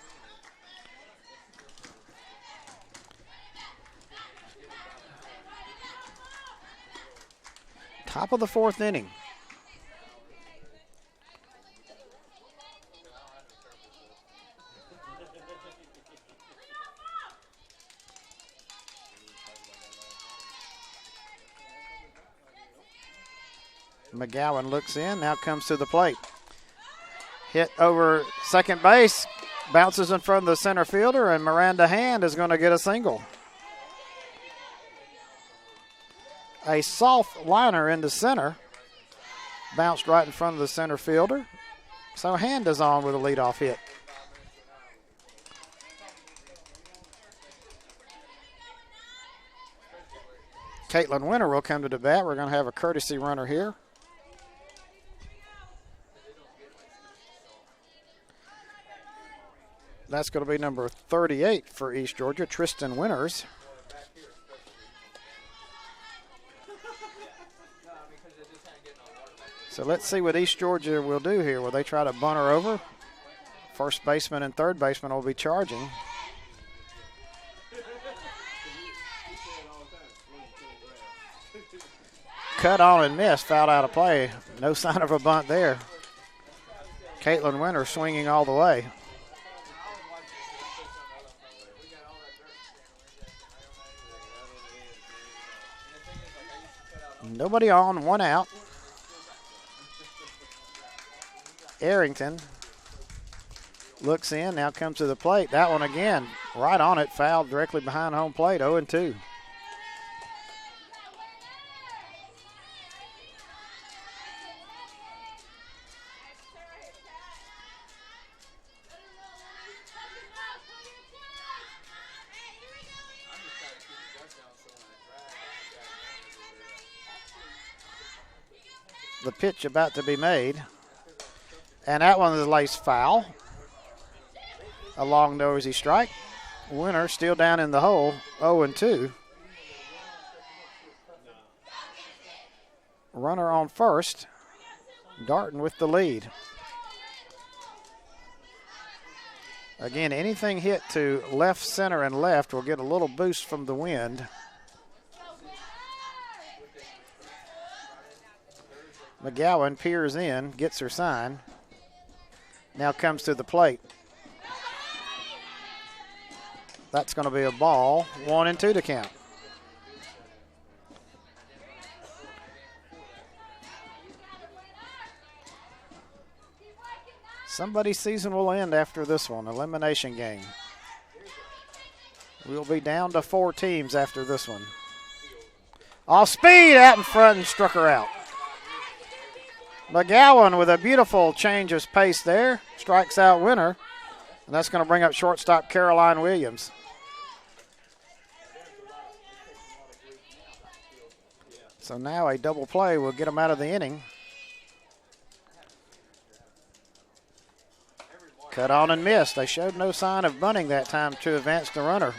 Top of the fourth inning. McGowan looks in, now comes to the plate. Hit over second base, bounces in front of the center fielder, and Miranda Hand is going to get a single. A soft liner into center, bounced right in front of the center fielder. So Hand is on with a leadoff hit. Caitlin Winter will come to the bat. We're going to have a courtesy runner here. That's going to be number 38 for East Georgia, Tristan Winters. So let's see what East Georgia will do here. Will they try to bunt her over? First baseman and third baseman will be charging. Cut on and missed, fouled out of play. No sign of a bunt there. Caitlin Winter swinging all the way. Nobody on, one out. Arrington looks in, now comes to the plate. That one again, right on it, fouled directly behind home plate, 0-2. The pitch about to be made. And that one is laced foul. A long nosy strike. Winner still down in the hole, 0-2. Runner on first. Darton with the lead. Again, anything hit to left, center, and left will get a little boost from the wind. McGowan peers in, gets her sign. Now comes to the plate. That's going to be a ball, 1-2 to count. Somebody's season will end after this one, elimination game. We'll be down to 4 teams after this one. Off speed, out in front and struck her out. McGowan with a beautiful change of pace there, strikes out Winter, and that's going to bring up shortstop Caroline Williams. So now a double play will get them out of the inning. Cut on and missed. They showed no sign of bunting that time to advance the runner.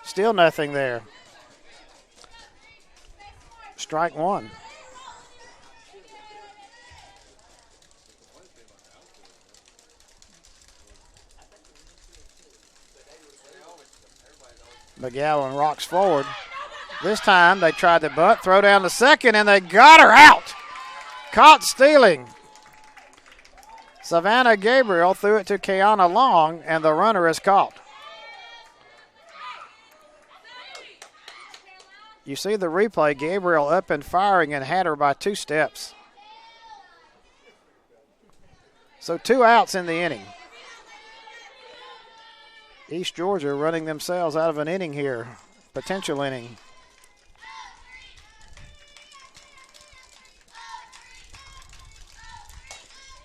Still nothing there. Strike one. McGowan rocks forward. This time they tried to bunt, throw down to second, and they got her out. Caught stealing. Savannah Gabriel threw it to Kiana Long, and the runner is caught. You see the replay, Gabriel up and firing and had her by 2 steps. So 2 outs in the inning. East Georgia running themselves out of an inning here, potential inning.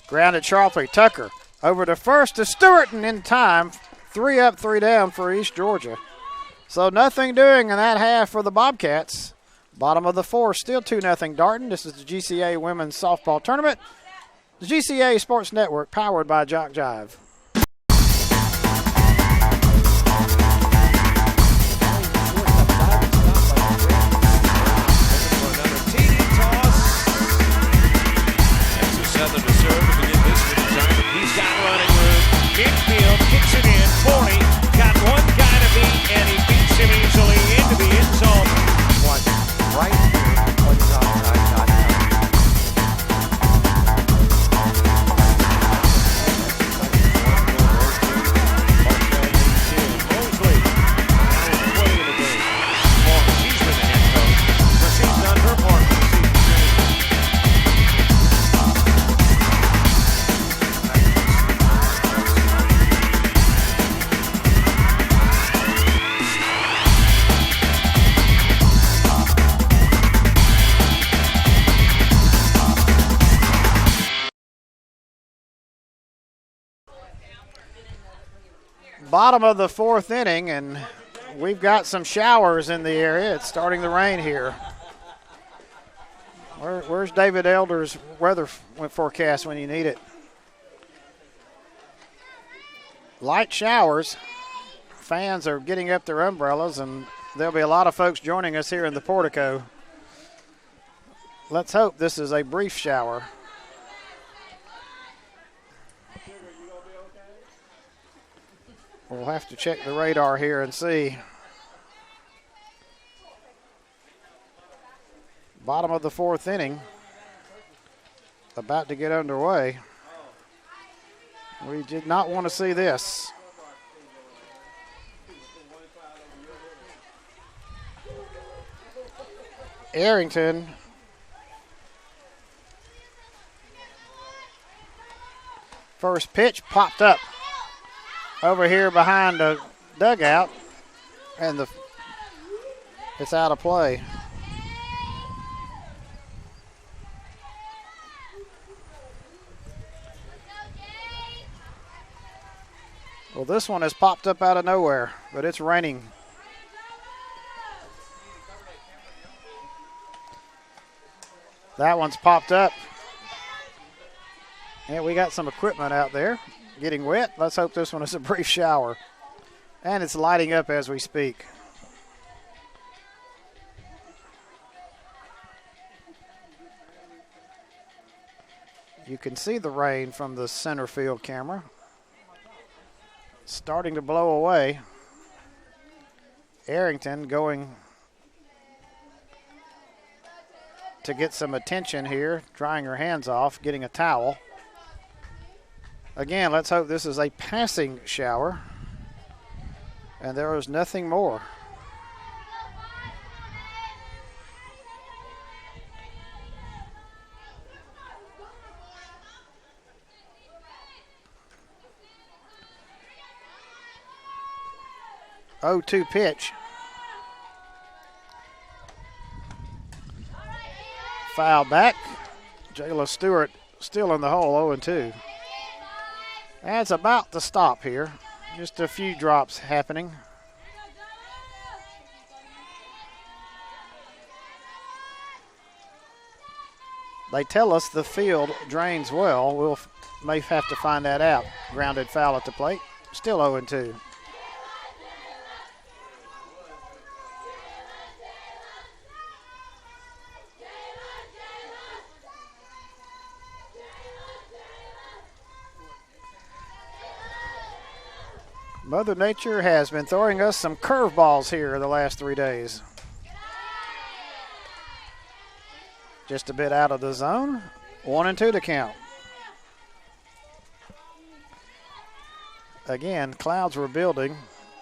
Grounded sharply, Tucker over to first to Stewart, and in time, 3 up, 3 down for East Georgia. So nothing doing in that half for the Bobcats. Bottom of the 4th, still 2-0 Darton. This is the GCAA Women's Softball Tournament. The GCAA Sports Network, powered by Jock Jive. Southern to serve to begin this with Darton. He's got running room. Midfield kicks it in. 40. Got one guy to beat, and he beats him easily into the end zone. Watch right here on GCAA.com. Mosley. Now with 20 in the game. Well, she's been the head coach, so she's done her part for the season. Bottom of the 4th inning, and we've got some showers in the area. It's starting to rain here. Where's David Elder's weather forecast when you need it? Light showers. Fans are getting up their umbrellas, and there'll be a lot of folks joining us here in the portico. Let's hope this is a brief shower. We'll have to check the radar here and see. Bottom of the 4th inning, about to get underway. We did not want to see this. Arrington first pitch popped up over here behind the dugout, and it's out of play. Well, this one has popped up out of nowhere, but it's raining. That one's popped up. And we got some equipment out there getting wet. Let's hope this one is a brief shower. And it's lighting up as we speak. You can see the rain from the center field camera. It's starting to blow away. Arrington going to get some attention here, drying her hands off, getting a towel. Again, let's hope this is a passing shower, and there is nothing more. Oh, 0-2 pitch. Foul back. Jayla Stewart still in the hole, 0-2. That's about to stop here. Just a few drops happening. They tell us the field drains well. We'll may have to find that out. Grounded foul at the plate. Still 0-2. Mother Nature has been throwing us some curveballs here the last 3 days. Just a bit out of the zone. 1-2 to count. Again, clouds were building.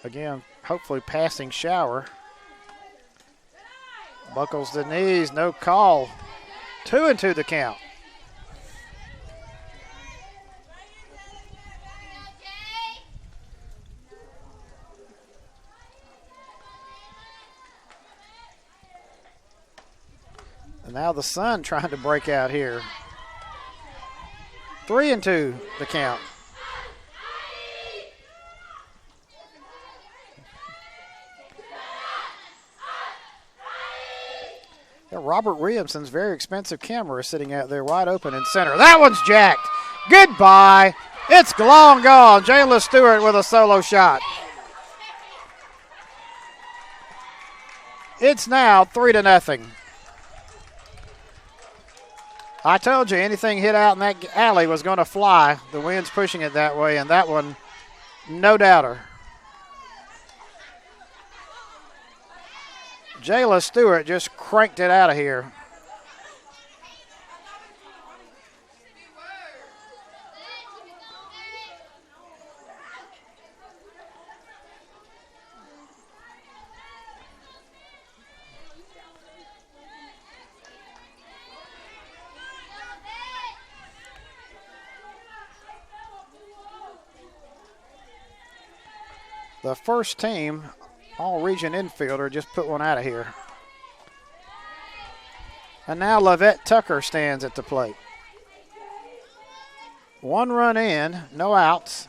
Again, hopefully passing shower. Buckles the knees, no call. 2-2 the count. And now the sun trying to break out here. 3-2 the count. Yeah, Robert Williamson's very expensive camera is sitting out there wide open in center. That one's jacked. Goodbye. It's long gone. Jayla Stewart with a solo shot. It's now 3-0. I told you anything hit out in that alley was going to fly. The wind's pushing it that way, and that one, no doubter. Jayla Stewart just cranked it out of here. The first team all-region infielder just put one out of here. And now Lavette Tucker stands at the plate. 1 run in, no outs.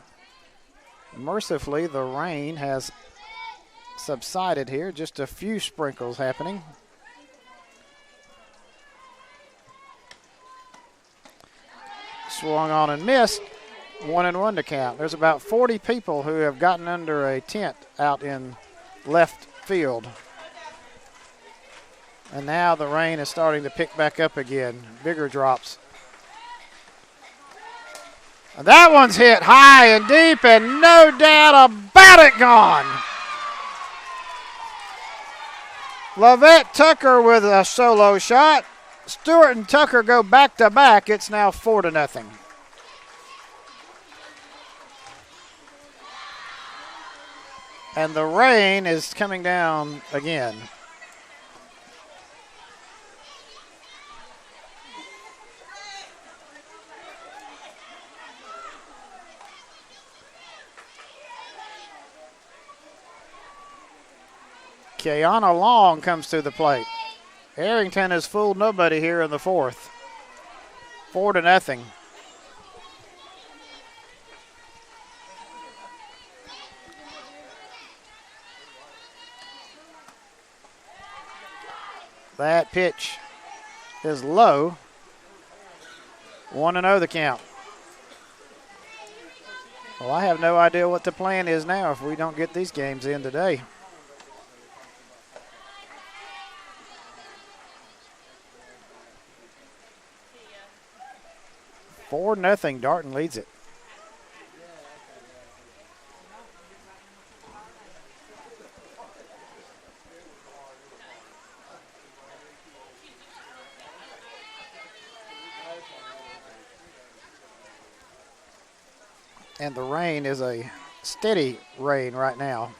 Mercifully, the rain has subsided here. Just a few sprinkles happening. Swung on and missed. 1-1 to count. There's about 40 people who have gotten under a tent out in left field. And now the rain is starting to pick back up again. Bigger drops. And that one's hit high and deep, and no doubt about it, gone. Lavette Tucker with a solo shot. Stewart and Tucker go back to back. It's now 4-0. And the rain is coming down again. Kiana Long comes to the plate. Arrington has fooled nobody here in the fourth. 4-0. That pitch is low. 1-0 the count. Well, I have no idea what the plan is now if we don't get these games in today. Four nothing. Darton leads it. And the rain is a steady rain right now.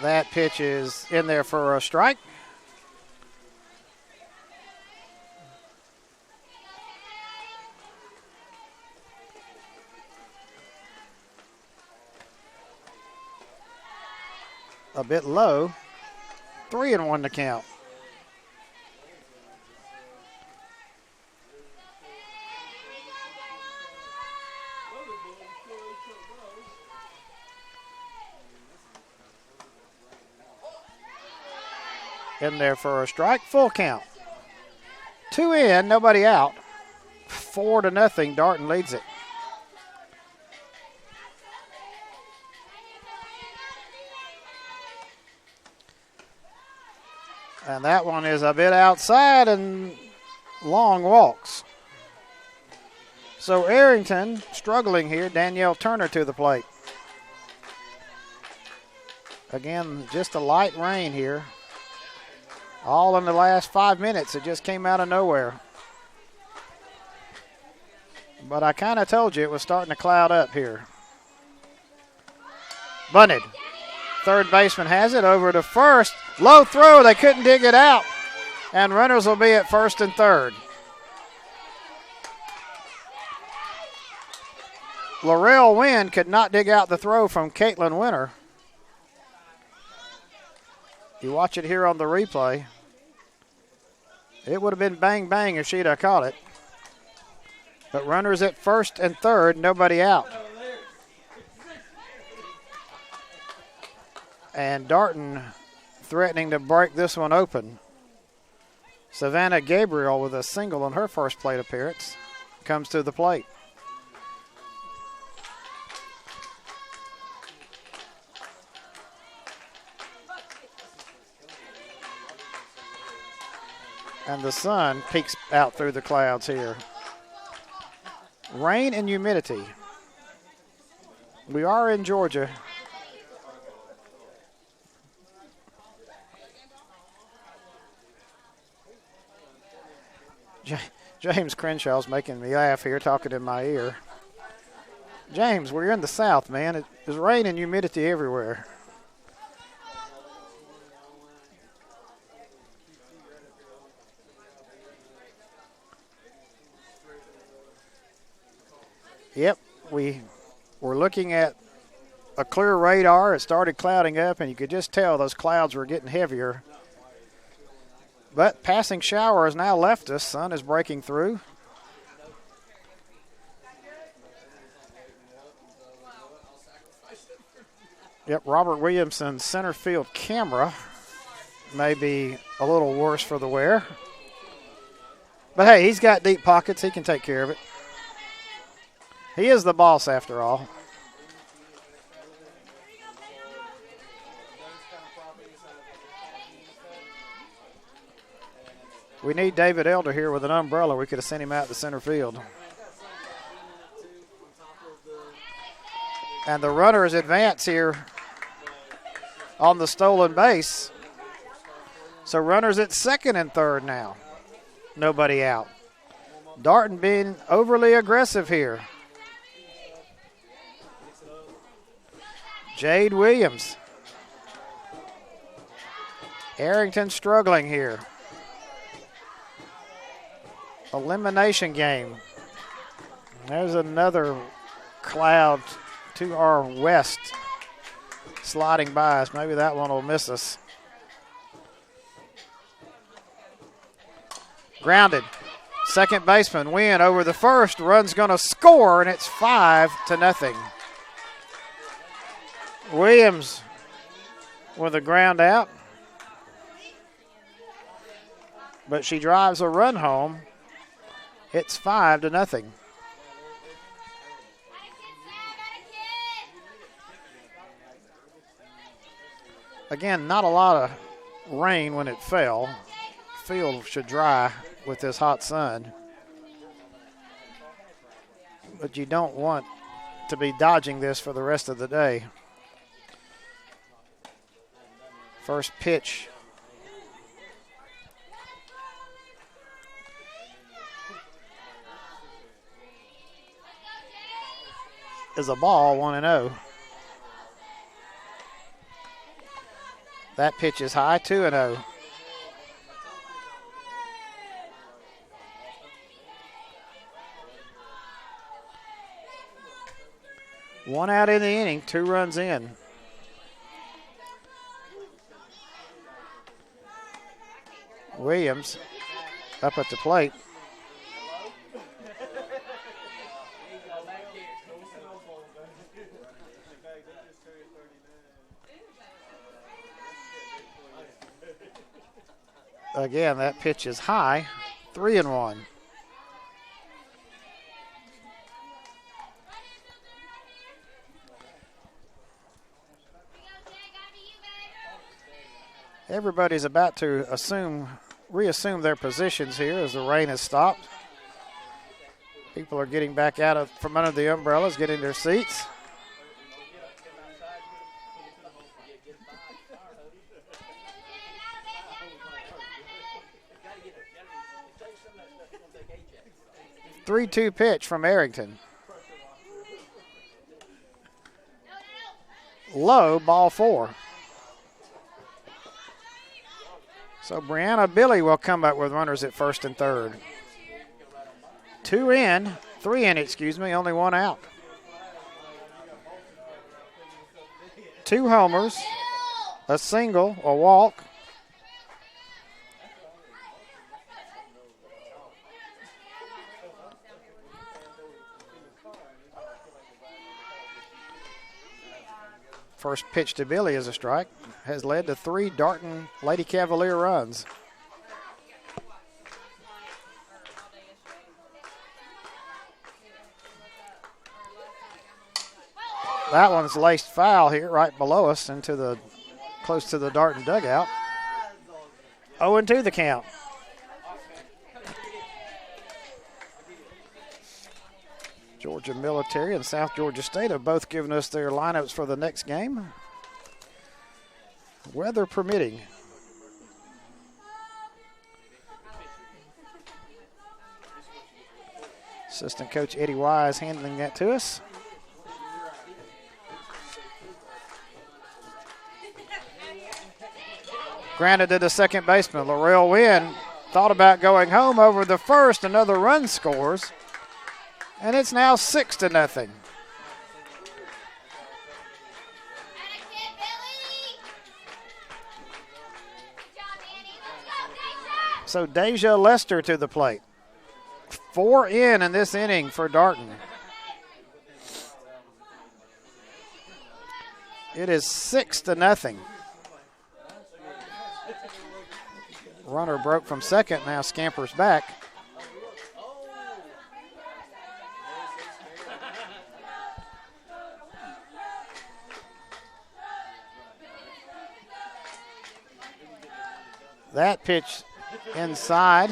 That pitch is in there for a strike. A bit low. 3-1 to count. In there for a strike, full count. 2 in, nobody out. 4-0, Darton leads it. And that one is a bit outside and long walks. So Arrington struggling here. Danielle Turner to the plate. Again, just a light rain here. All in the last 5 minutes. It just came out of nowhere. But I kind of told you it was starting to cloud up here. Bunted. Third baseman has it over to first. Low throw. They couldn't dig it out. And runners will be at first and third. Laurel Wynn could not dig out the throw from Caitlin Winter. You watch it here on the replay. It would have been bang bang if she'd have caught it. But runners at first and third, nobody out. And Darton threatening to break this one open. Savannah Gabriel with a single on her first plate appearance comes to the plate. And the sun peeks out through the clouds here. Rain and humidity. We are in Georgia. James Crenshaw's making me laugh here, talking in my ear. James, we're in the South, man. There's rain and humidity everywhere. Yep, we were looking at a clear radar. It started clouding up, and you could just tell those clouds were getting heavier. But passing shower has now left us. Sun is breaking through. Yep, Robert Williamson's center field camera may be a little worse for the wear. But hey, he's got deep pockets. He can take care of it. He is the boss after all. We need David Elder here with an umbrella. We could have sent him out to center field. And the runners advance here on the stolen base. So runners at second and third now. Nobody out. Darton being overly aggressive here. Jade Williams. Arrington struggling here. Elimination game. There's another cloud to our west sliding by us. Maybe that one will miss us. Grounded. Second baseman Wynn over the first. Run's going to score, and it's 5-0. Williams with a ground out. But she drives a run home. It's 5-0. Again, not a lot of rain when it fell. Field should dry with this hot sun. But you don't want to be dodging this for the rest of the day. First pitch. Is a ball, 1-0. That pitch is high, 2-0. One out in the inning, 2 runs in. Williams up at the plate. Again, that pitch is high, 3-1. Everybody's about to reassume their positions here as the rain has stopped. People are getting back out from under the umbrellas, getting their seats. 3-2 pitch from Arrington. Low, ball 4. So Brianna Billy will come up with runners at first and third. 3 in, only 1 out. 2 homers, a single, a walk. First pitch to Billy is a strike. Has led to 3 Darton Lady Cavalier runs. That one's laced foul here right below us into the close to the Darton dugout. 0-2 the count. Georgia Military and South Georgia State have both given us their lineups for the next game. Weather permitting. Assistant coach Eddie Wise handling that to us. Grounded to the second baseman. Laurel Wynn thought about going home over the first. Another run scores. And it's now 6-0. So Deja Lester to the plate. 4 in this inning for Darton. It is 6-0. Runner broke from second, now scampers back. That pitch inside.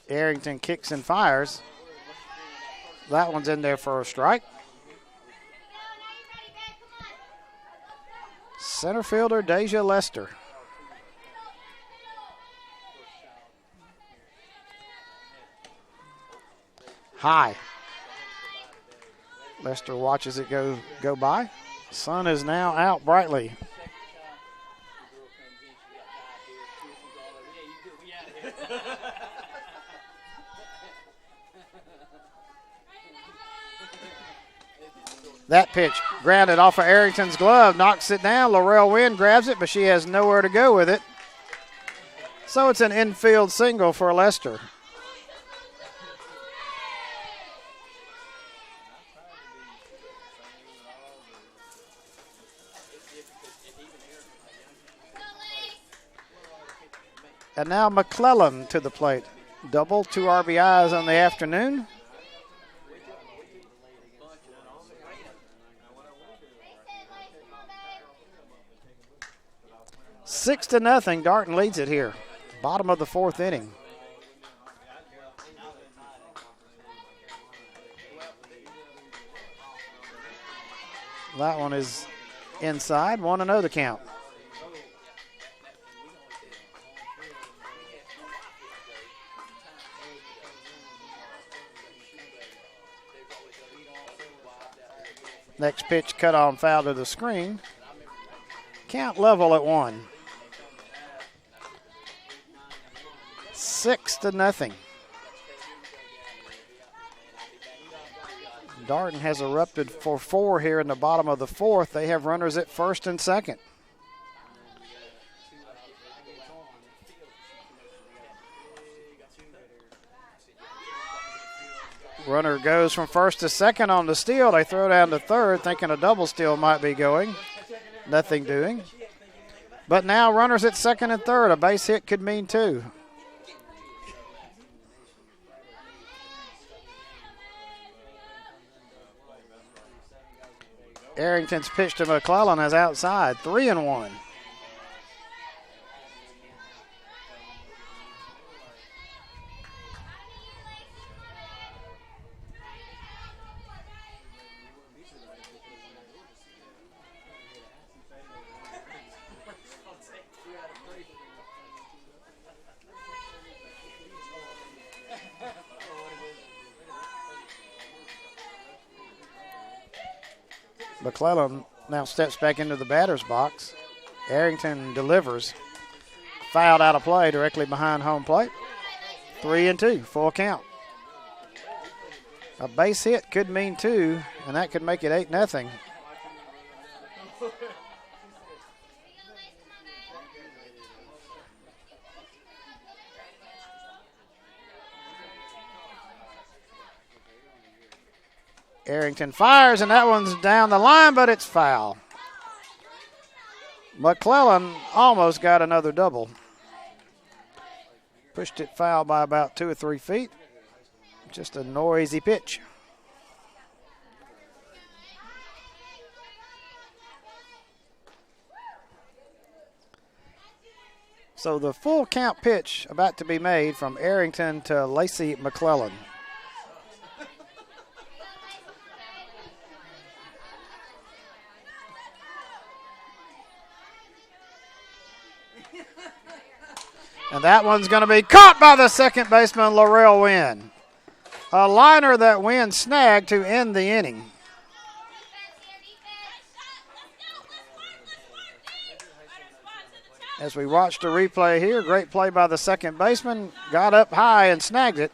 Arrington kicks and fires. That one's in there for a strike. Center fielder Deja Lester. High. Lester watches it go by. Sun is now out brightly. That pitch grounded off of Arrington's glove, knocks it down. Laurel Wynn grabs it, but she has nowhere to go with it. So it's an infield single for Lester. And now McClellan to the plate. Double, 2 RBIs on the afternoon. Six to nothing. Darton leads it here. Bottom of the 4th inning. That one is inside. 1-0 the count. Next pitch cut on foul to the screen. Count level at 1. 6-0. Darton has erupted for 4 here in the bottom of the 4th. They have runners at first and second. Runner goes from first to second on the steal. They throw down to third, thinking a double steal might be going. Nothing doing. But now runners at second and third. A base hit could mean 2. Arrington's pitch to McClellan is outside. 3-1. McClellan now steps back into the batter's box. Arrington delivers. Fouled out of play directly behind home plate. 3-2, full count. A base hit could mean 2, and that could make it 8-0. Arrington fires, and that one's down the line, but it's foul. McClellan almost got another double. Pushed it foul by about 2 or 3 feet. Just a noisy pitch. So the full count pitch about to be made from Arrington to Lacey McClellan. And that one's going to be caught by the second baseman, Laurel Wynn. A liner that Wynn snagged to end the inning. As we watch the replay here, great play by the second baseman. Got up high and snagged it.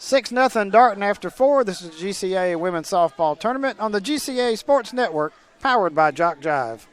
6-0 Darton after 4. This is the GCAA Women's Softball Tournament on the GCAA Sports Network, powered by Jock Jive.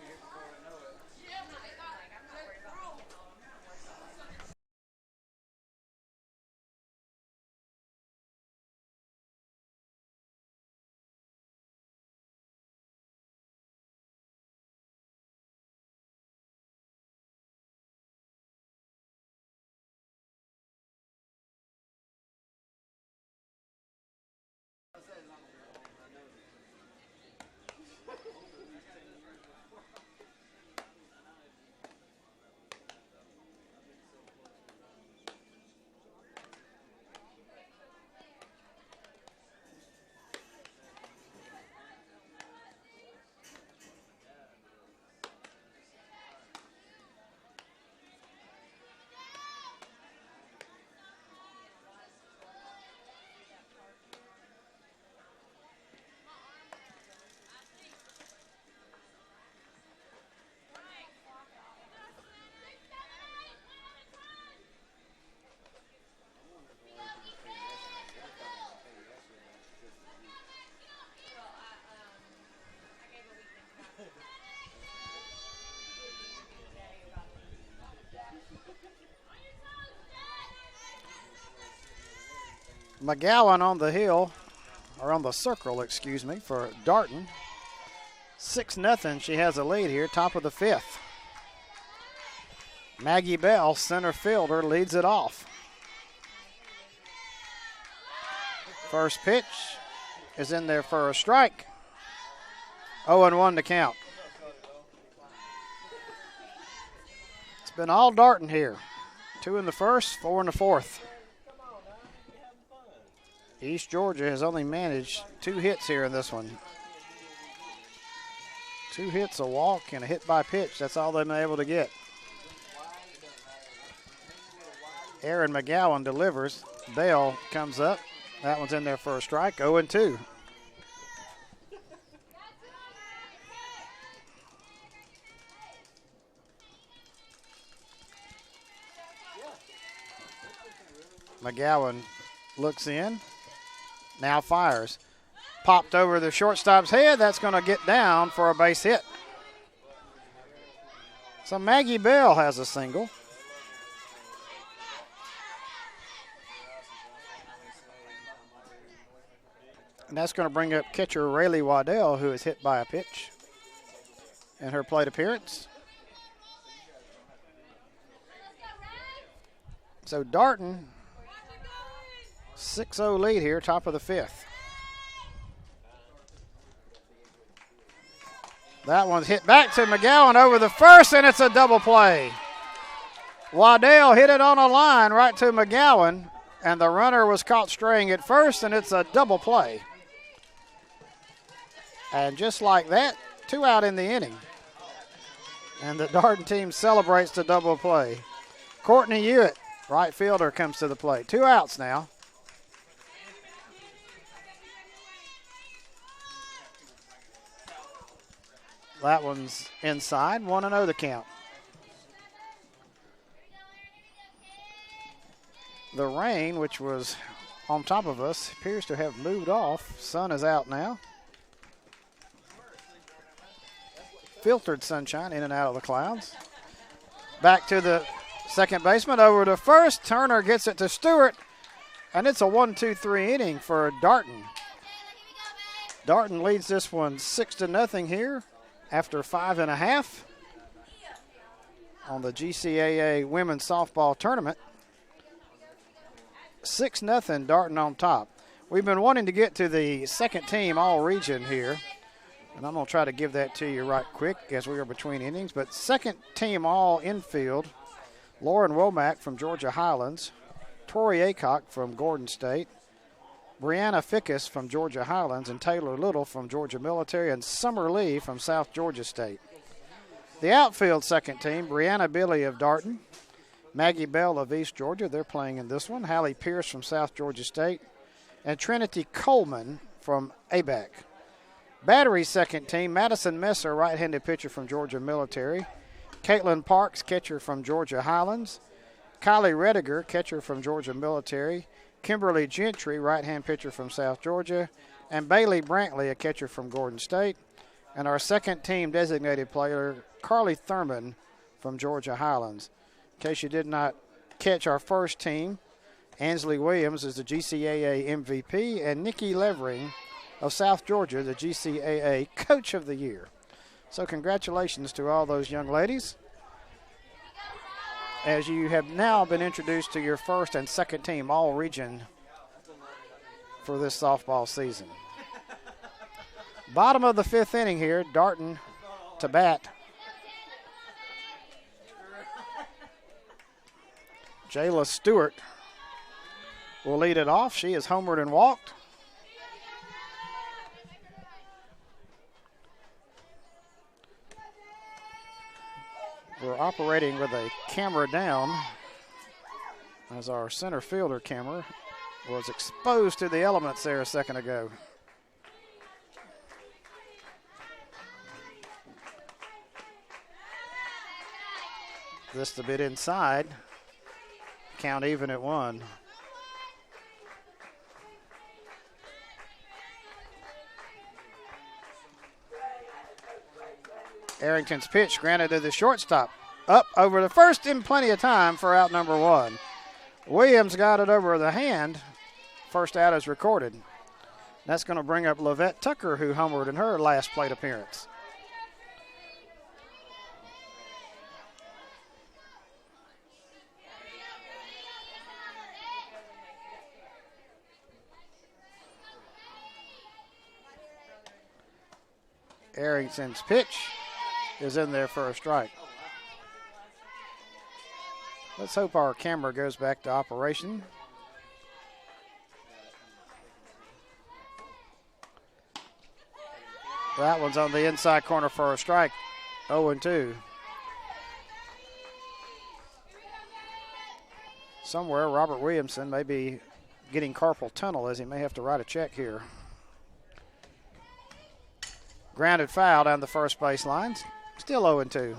McGowan on the hill, or on the circle, excuse me, for Darton. 6-0, she has a lead here, top of the 5th. Maggie Bell, center fielder, leads it off. First pitch is in there for a strike. 0-1 to count. It's been all Darton here. 2 in the first, 4 in the 4th. East Georgia has only managed 2 hits here in this one. 2 hits, a walk, and a hit by pitch. That's all they've been able to get. Aaron McGowan delivers. Bell comes up. That one's in there for a strike. 0-2. McGowan looks in. Now fires. Popped over the shortstop's head. That's going to get down for a base hit. So Maggie Bell has a single. And that's going to bring up catcher Rayleigh Waddell, who is hit by a pitch in her plate appearance. So Darton, 6-0 lead here, top of the 5th. That one's hit back to McGowan over the first, and it's a double play. Waddell hit it on a line right to McGowan, and the runner was caught straying at first, and it's a double play. And just like that, 2 out in the inning. And the Darton team celebrates the double play. Courtney Hewitt, right fielder, comes to the plate. 2 outs now. That one's inside, 1-0 the count. The rain, which was on top of us, appears to have moved off. Sun is out now. Filtered sunshine in and out of the clouds. Back to the second baseman, over to first. Turner gets it to Stewart, and it's a 1-2-3 inning for Darton. Darton leads this one 6-0 here after 5.5 on the GCAA women's softball tournament. 6-0, Darton on top. We've been wanting to get to the second team all region here, and I'm going to try to give that to you right quick as we are between innings. But second team all infield, Lauren Womack from Georgia Highlands, Tori Aycock from Gordon State, Brianna Fickus from Georgia Highlands, and Taylor Little from Georgia Military, and Summer Lee from South Georgia State. The outfield second team, Brianna Billy of Darton, Maggie Bell of East Georgia, they're playing in this one, Hallie Pierce from South Georgia State, and Trinity Coleman from ABAC. Battery second team, Madison Messer, right-handed pitcher from Georgia Military, Caitlin Parks, catcher from Georgia Highlands, Kylie Rediger, catcher from Georgia Military, Kimberly Gentry, right-hand pitcher from South Georgia, and Bailey Brantley, a catcher from Gordon State. And our second team designated player, Carly Thurman from Georgia Highlands. In case you did not catch our first team, Ansley Williams is the GCAA MVP, and Nikki Levering of South Georgia, the GCAA Coach of the Year. So congratulations to all those young ladies, as you have now been introduced to your first and second team all region for this softball season. Bottom of the fifth inning here, Darton to bat. Jayla Stewart will lead it off. She is homered and walked. We're operating with a camera down as our center fielder camera was exposed to the elements there a second ago. Just a bit inside. Count even at 1. Arrington's pitch granted to the shortstop. Up over the first in plenty of time for out number 1. Williams got it over the hand. First out is recorded. That's going to bring up Lavette Tucker, who homered in her last plate appearance. Arrington's pitch is in there for a strike. Let's hope our camera goes back to operation. That one's on the inside corner for a strike. 0-2. Somewhere Robert Williamson may be getting carpal tunnel, as he may have to write a check here. Grounded foul down the first base line. Still 0-2.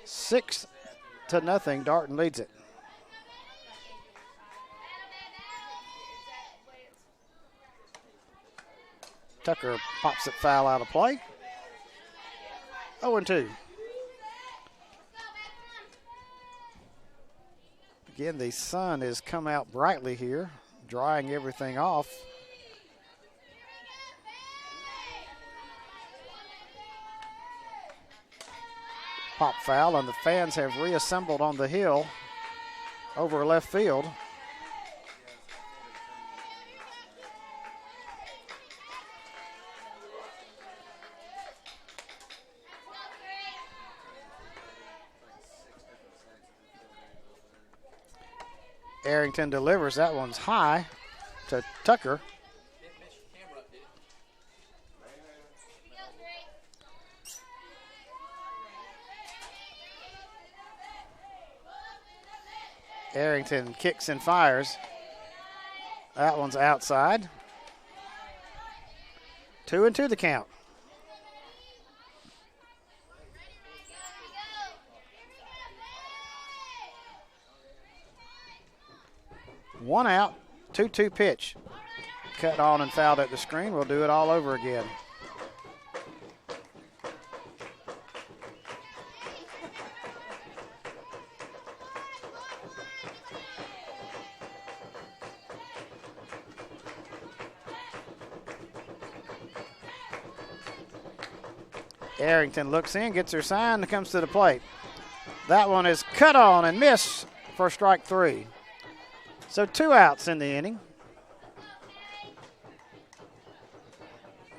Six to nothing, Darton leads it. Tucker pops it foul out of play. 0-2. Again, the sun has come out brightly here, drying everything off. Pop foul, and the fans have reassembled on the hill over left field. Arrington delivers. That one's high to Tucker. Arrington kicks and fires. That one's outside. 2-2 the count. One out, 2-2 pitch. Cut on and fouled at the screen. We'll do it all over again. Arrington looks in, gets her sign, and comes to the plate. That one is cut on and missed for strike 3. So 2 outs in the inning.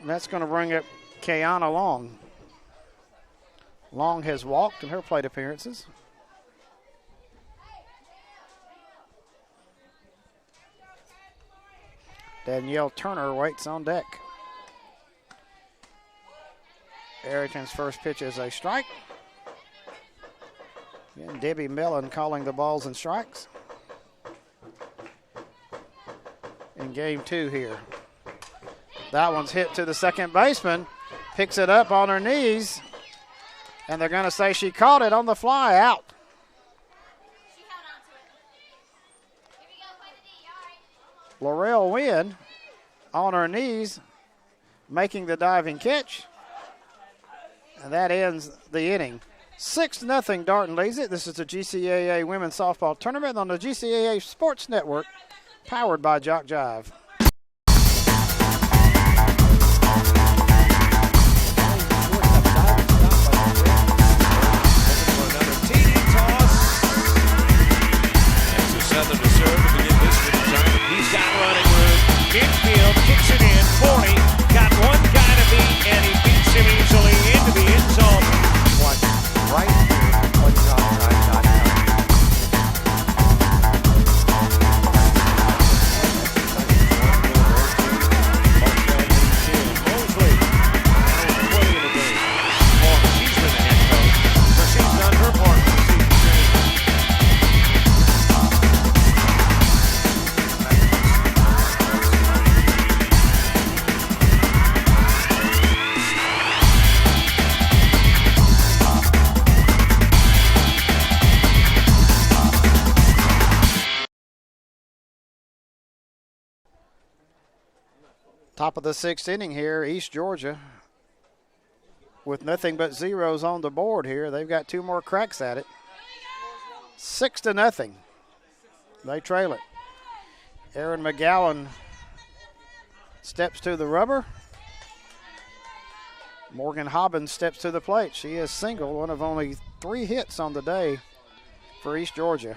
And that's going to bring up Kayana Long. Long has walked in her plate appearances. Danielle Turner waits on deck. Arrington's first pitch is a strike. And Debbie Mellon calling the balls and strikes. In game 2 here. That one's hit to the second baseman. Picks it up on her knees. And they're going to say she caught it on the fly out. Laurel Wynn on her knees making the diving catch. And that ends the inning. 6-0 Darton leads it. This is the GCAA Women's Softball Tournament on the GCAA Sports Network, powered by Jock Jive. Southern to serve to begin this one. He's got running room. Infield kicks it in. 40. Got one guy to beat, and he beats him easily into the end zone. Watch right here on JockTime.com. Mosley, now with 20 in the game. She's been the head coach, but she's done her part for the season. Top of the 6th inning here, East Georgia with nothing but zeros on the board here. They've got 2 more cracks at it. 6-0. They trail it. Erin McGowan steps to the rubber. Morgan Hobbins steps to the plate. She is single, one of only 3 hits on the day for East Georgia.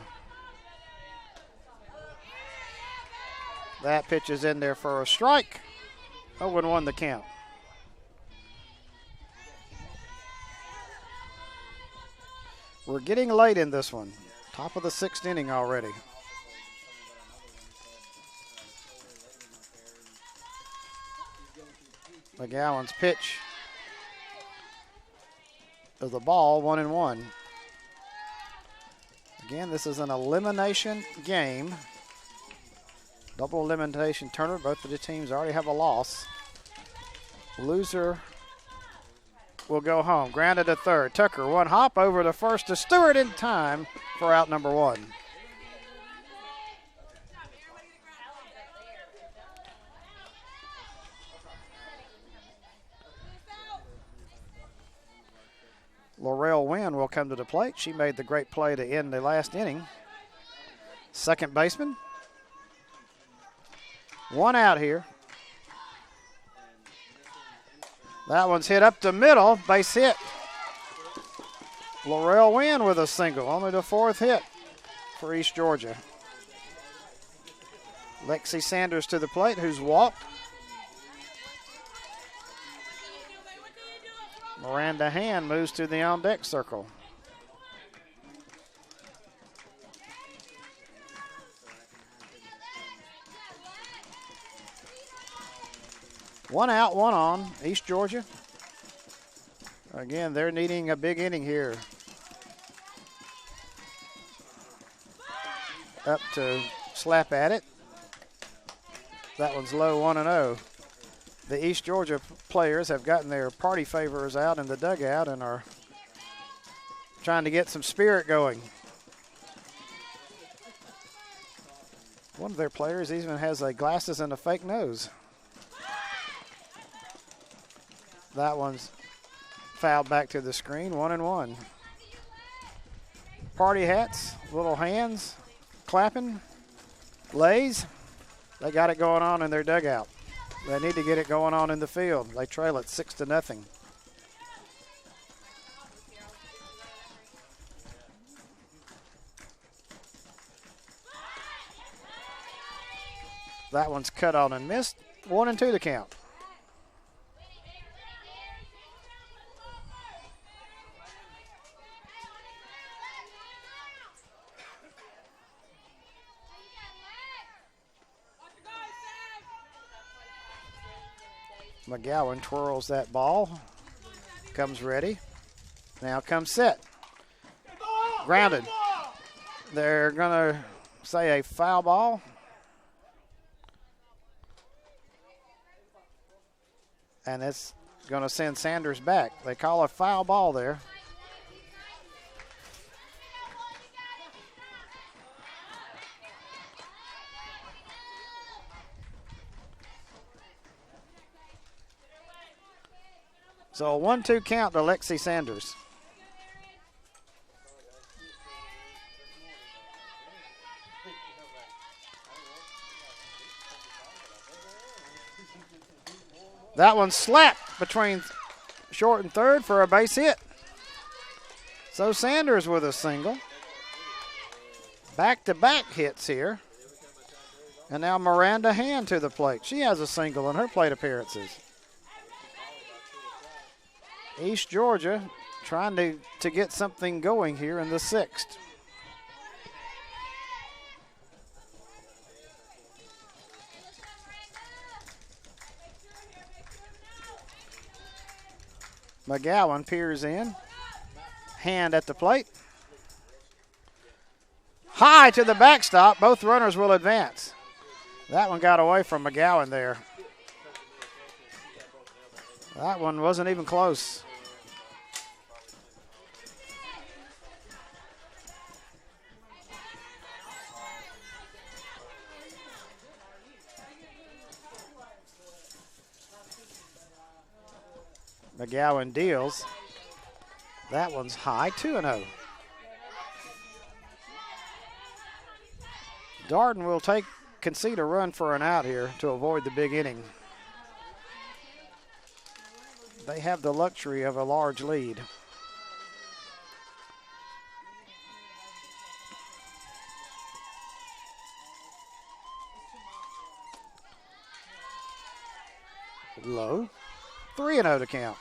That pitch is in there for a strike. 0-1 the count. We're getting late in this one. Top of the 6th inning already. McGowan's pitch of the ball, 1-1. Again, this is an elimination game. Double elimination tournament. Both of the teams already have a loss. Loser will go home. Grounded to third. Tucker, one hop over to first to Stewart in time for out number 1. Laurel Wynn will come to the plate. She made the great play to end the last inning. Second baseman. 1 out here. That one's hit up the middle. Base hit. Laurel Wynn with a single. Only the 4th hit for East Georgia. Lexi Sanders to the plate, who's walked. Miranda Hand moves to the on-deck circle. One out, 1 on, East Georgia. Again, they're needing a big inning here. up to slap at it. That one's low, 1-0. The East Georgia players have gotten their party favors out in the dugout and are trying to get some spirit going. One of their players even has glasses and a fake nose. That one's fouled back to the screen, 1-1. Party hats, little hands, clapping, lays. They got it going on in their dugout. They need to get it going on in the field. They trail it 6-0. That one's cut on and missed. 1-2 the count. McGowan twirls that ball, comes ready. Now comes set. Grounded. They're going to say a foul ball. And it's going to send Sanders back. They call a foul ball there. So a 1-2 count to Lexi Sanders. That one slapped between short and third for a base hit. So Sanders with a single. Back-to-back hits here. And now Miranda Hand to the plate. She has a single in her plate appearances. East Georgia trying to get something going here in the sixth. McGowan peers in. Hand at the plate. High to the backstop. Both runners will advance. That one got away from McGowan there. That one wasn't even close. McGowan deals. That one's high, 2-0. Darton will concede a run for an out here to avoid the big inning. They have the luxury of a large lead. Low, 3-0 to count.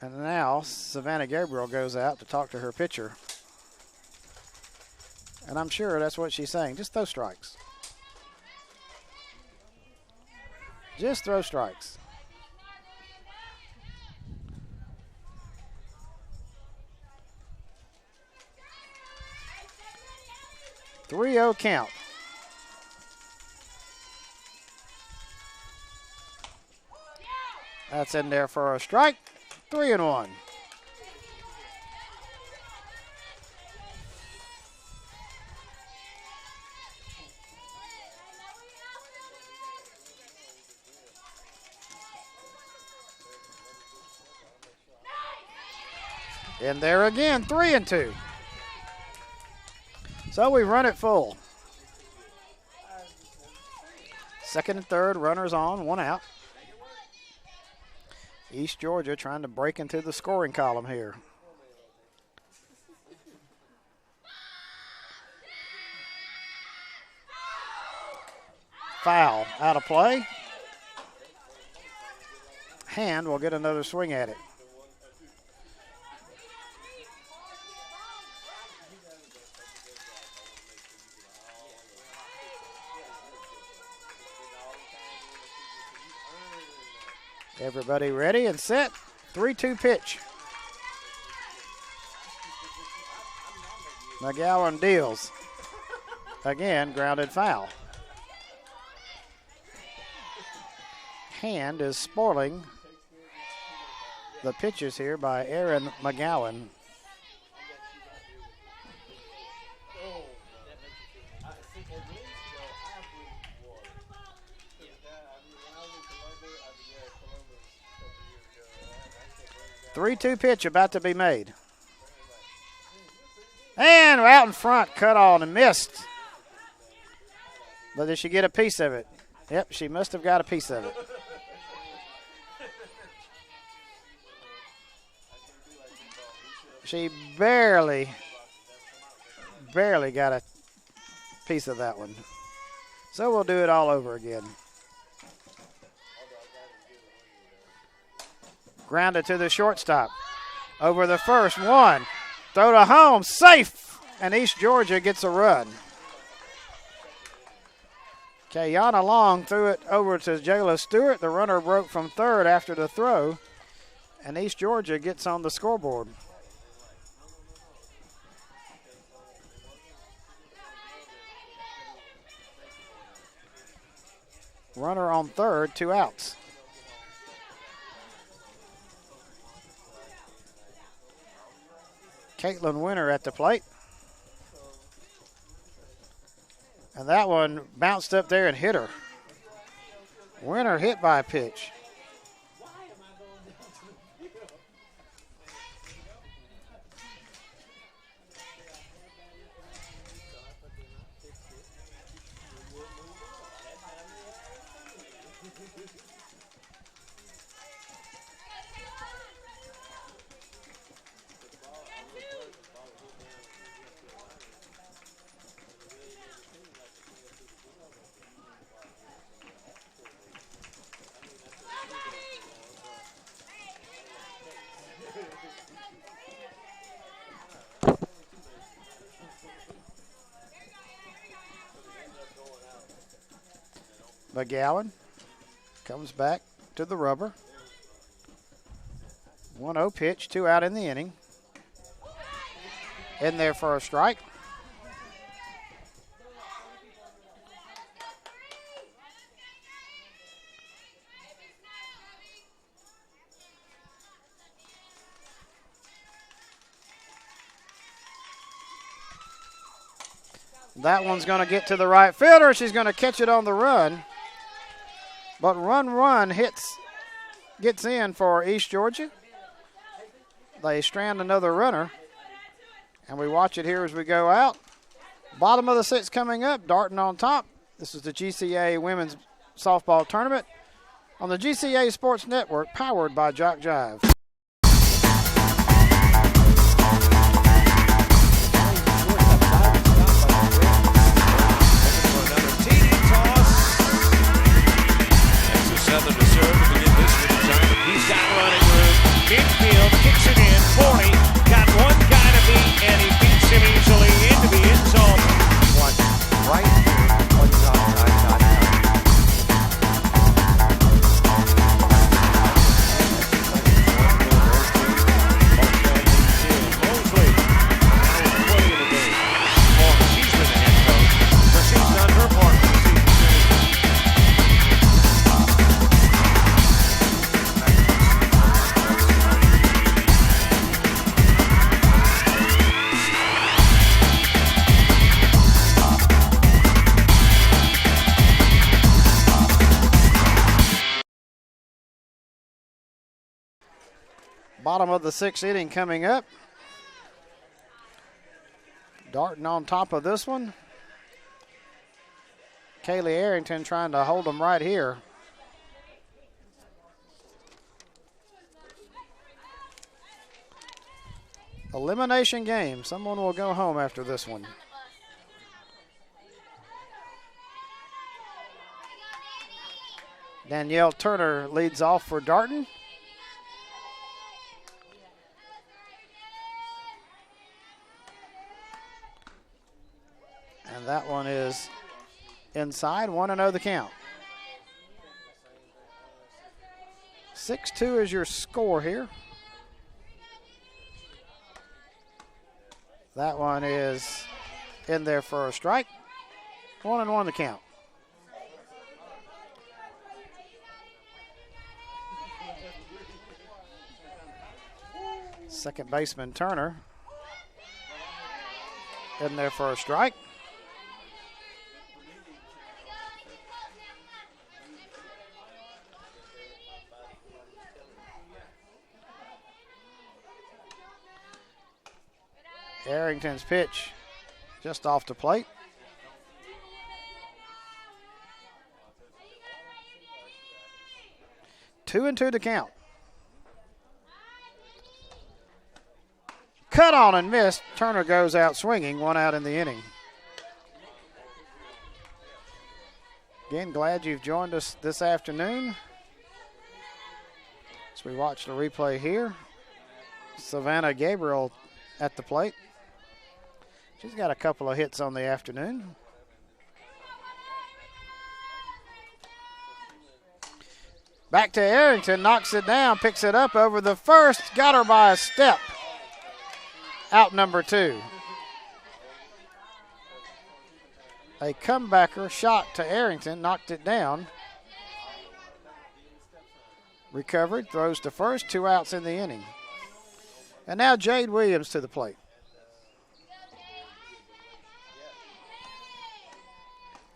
And now Savannah Gabriel goes out to talk to her pitcher. And I'm sure that's what she's saying. Just throw strikes. Just throw strikes. Three-0 count. That's in there for a strike. 3-1. In there again, 3-2. So we run it full. Second and third, runners on, one out. East Georgia trying to break into the scoring column here. Foul, out of play. Hand will get another swing at it. Everybody ready and set. 3-2 pitch. McGowan deals. Again, grounded foul. Hand is spoiling the pitches here by Aaron McGowan. Three-two pitch about to be made. And out in front, cut on and missed. But did she get a piece of it? Yep, she must have got a piece of it. She barely got a piece of that one. So we'll do it all over again. Grounded to the shortstop. Over the first one. Throw to home. Safe. And East Georgia gets a run. Kayana Long threw it over to Jayla Stewart. The runner broke from third after the throw. And East Georgia gets on the scoreboard. Runner on third, 2 outs. Caitlin Winter at the plate. And that one bounced up there and hit her. Winter hit by a pitch. McGowan comes back to the rubber. 1-0 pitch, 2 out in the inning. In there for a strike. That one's going to get to the right fielder. She's going to catch it on the run. But run gets in for East Georgia. They strand another runner. And we watch it here as we go out. Bottom of the 6th coming up, Darton on top. This is the GCAA Women's Softball Tournament on the GCAA Sports Network, powered by Jock Jive. Southern to serve to begin this with the Giant. He's got running room. Infield kicks it in. 40. Got one guy to beat, and he beats him easily into the end zone. Watch right here on GCAA.com. Mosley, now 20 in the game. She's been the head coach, but she's done her part for the season. Bottom of the 6th inning coming up. Darton on top of this one. Kaylee Arrington trying to hold them right here. Elimination game. Someone will go home after this one. Danielle Turner leads off for Darton. And that one is inside. 1-0 the count. 6-2 is your score here. That one is in there for a strike. 1-1 to count. Second baseman Turner in there for a strike. Arrington's pitch just off the plate. Two and two to count. Cut on and missed. Turner goes out swinging, 1 out in the inning. Again, glad you've joined us this afternoon as we watch the replay here. Savannah Gabriel at the plate. She's got a couple of hits on the afternoon. Back to Arrington, knocks it down, picks it up over the first, got her by a step. Out number 2. A comebacker shot to Arrington, knocked it down. Recovered, throws to first, 2 outs in the inning. And now Jade Williams to the plate.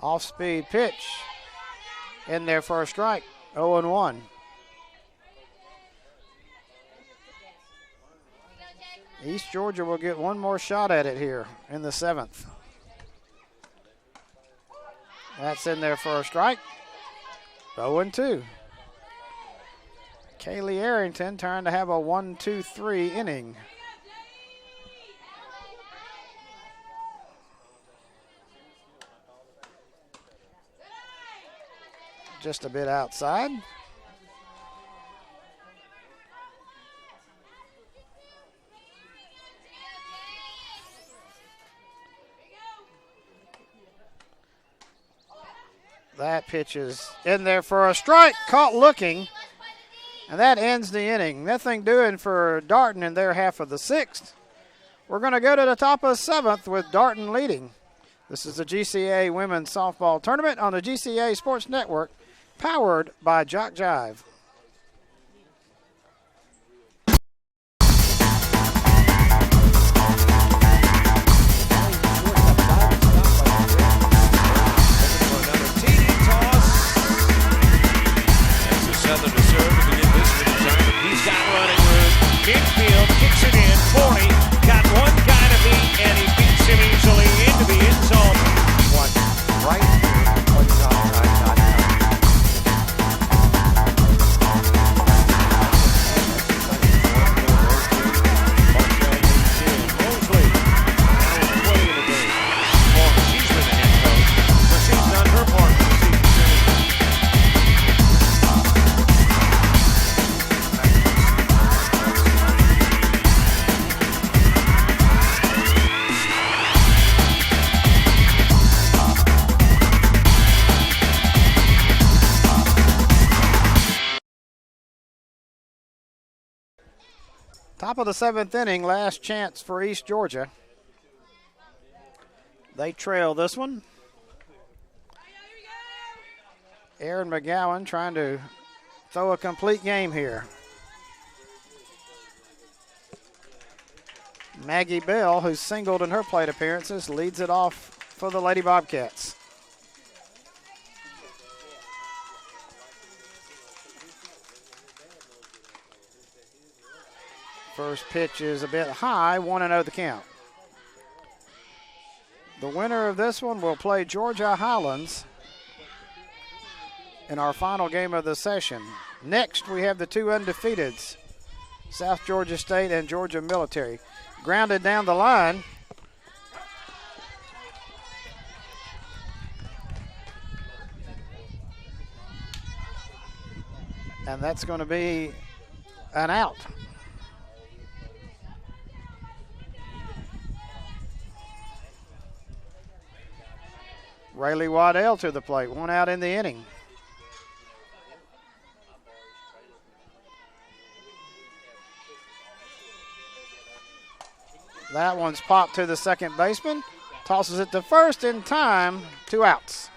Off-speed pitch. In there for a strike. 0-1. East Georgia will get one more shot at it here in the 7th. That's in there for a strike. 0-2. Kaylee Arrington trying to have a 1-2-3 inning. Just a bit outside. That pitch is in there for a strike. Caught looking. And that ends the inning. Nothing doing for Darton in their half of the 6th. We're going to go to the top of the 7th with Darton leading. This is the GCAA Women's Softball Tournament on the GCAA Sports Network, powered by Jock Jive. Midfield kicks it in, 40, got one guy to beat, and he beats him easily into the end zone. Watch right here on GCAA.com. Mosley, now is playing in the game. Well, she's been the head coach, but she's done her part for the season. Top of the 7th inning, last chance for East Georgia. They trail this one. Aaron McGowan trying to throw a complete game here. Maggie Bell, who's singled in her plate appearances, leads it off for the Lady Bobcats. First pitch is a bit high, 1-0 the count. The winner of this one will play Georgia Highlands in our final game of the session. Next, we have the 2 undefeateds, South Georgia State and Georgia Military. Grounded down the line. And that's going to be an out. Rayleigh Waddell to the plate, 1 out in the inning. That one's popped to the second baseman. Tosses it to first in time. 2 outs.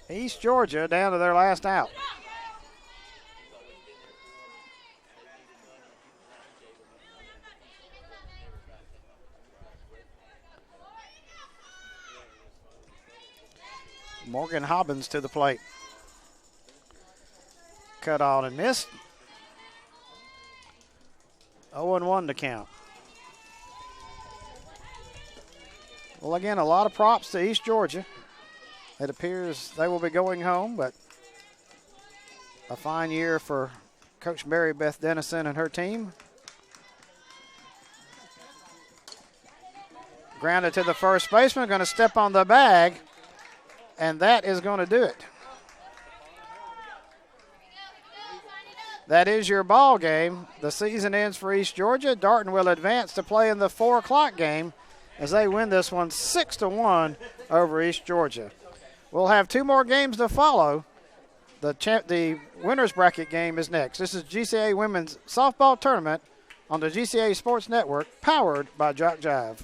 East Georgia down to their last out. Morgan Hobbins to the plate. Cut on and missed. 0-1 to count. Well, again, a lot of props to East Georgia. It appears they will be going home, but a fine year for Coach Mary Beth Dennison and her team. Grounded to the first baseman, going to step on the bag, and that is going to do it. That is your ball game. The season ends for East Georgia. Darton will advance to play in the 4 o'clock game as they win this one 6-1 over East Georgia. We'll have 2 more games to follow. The winner's bracket game is next. This is GCAA Women's Softball Tournament on the GCAA Sports Network, powered by Jock Jive.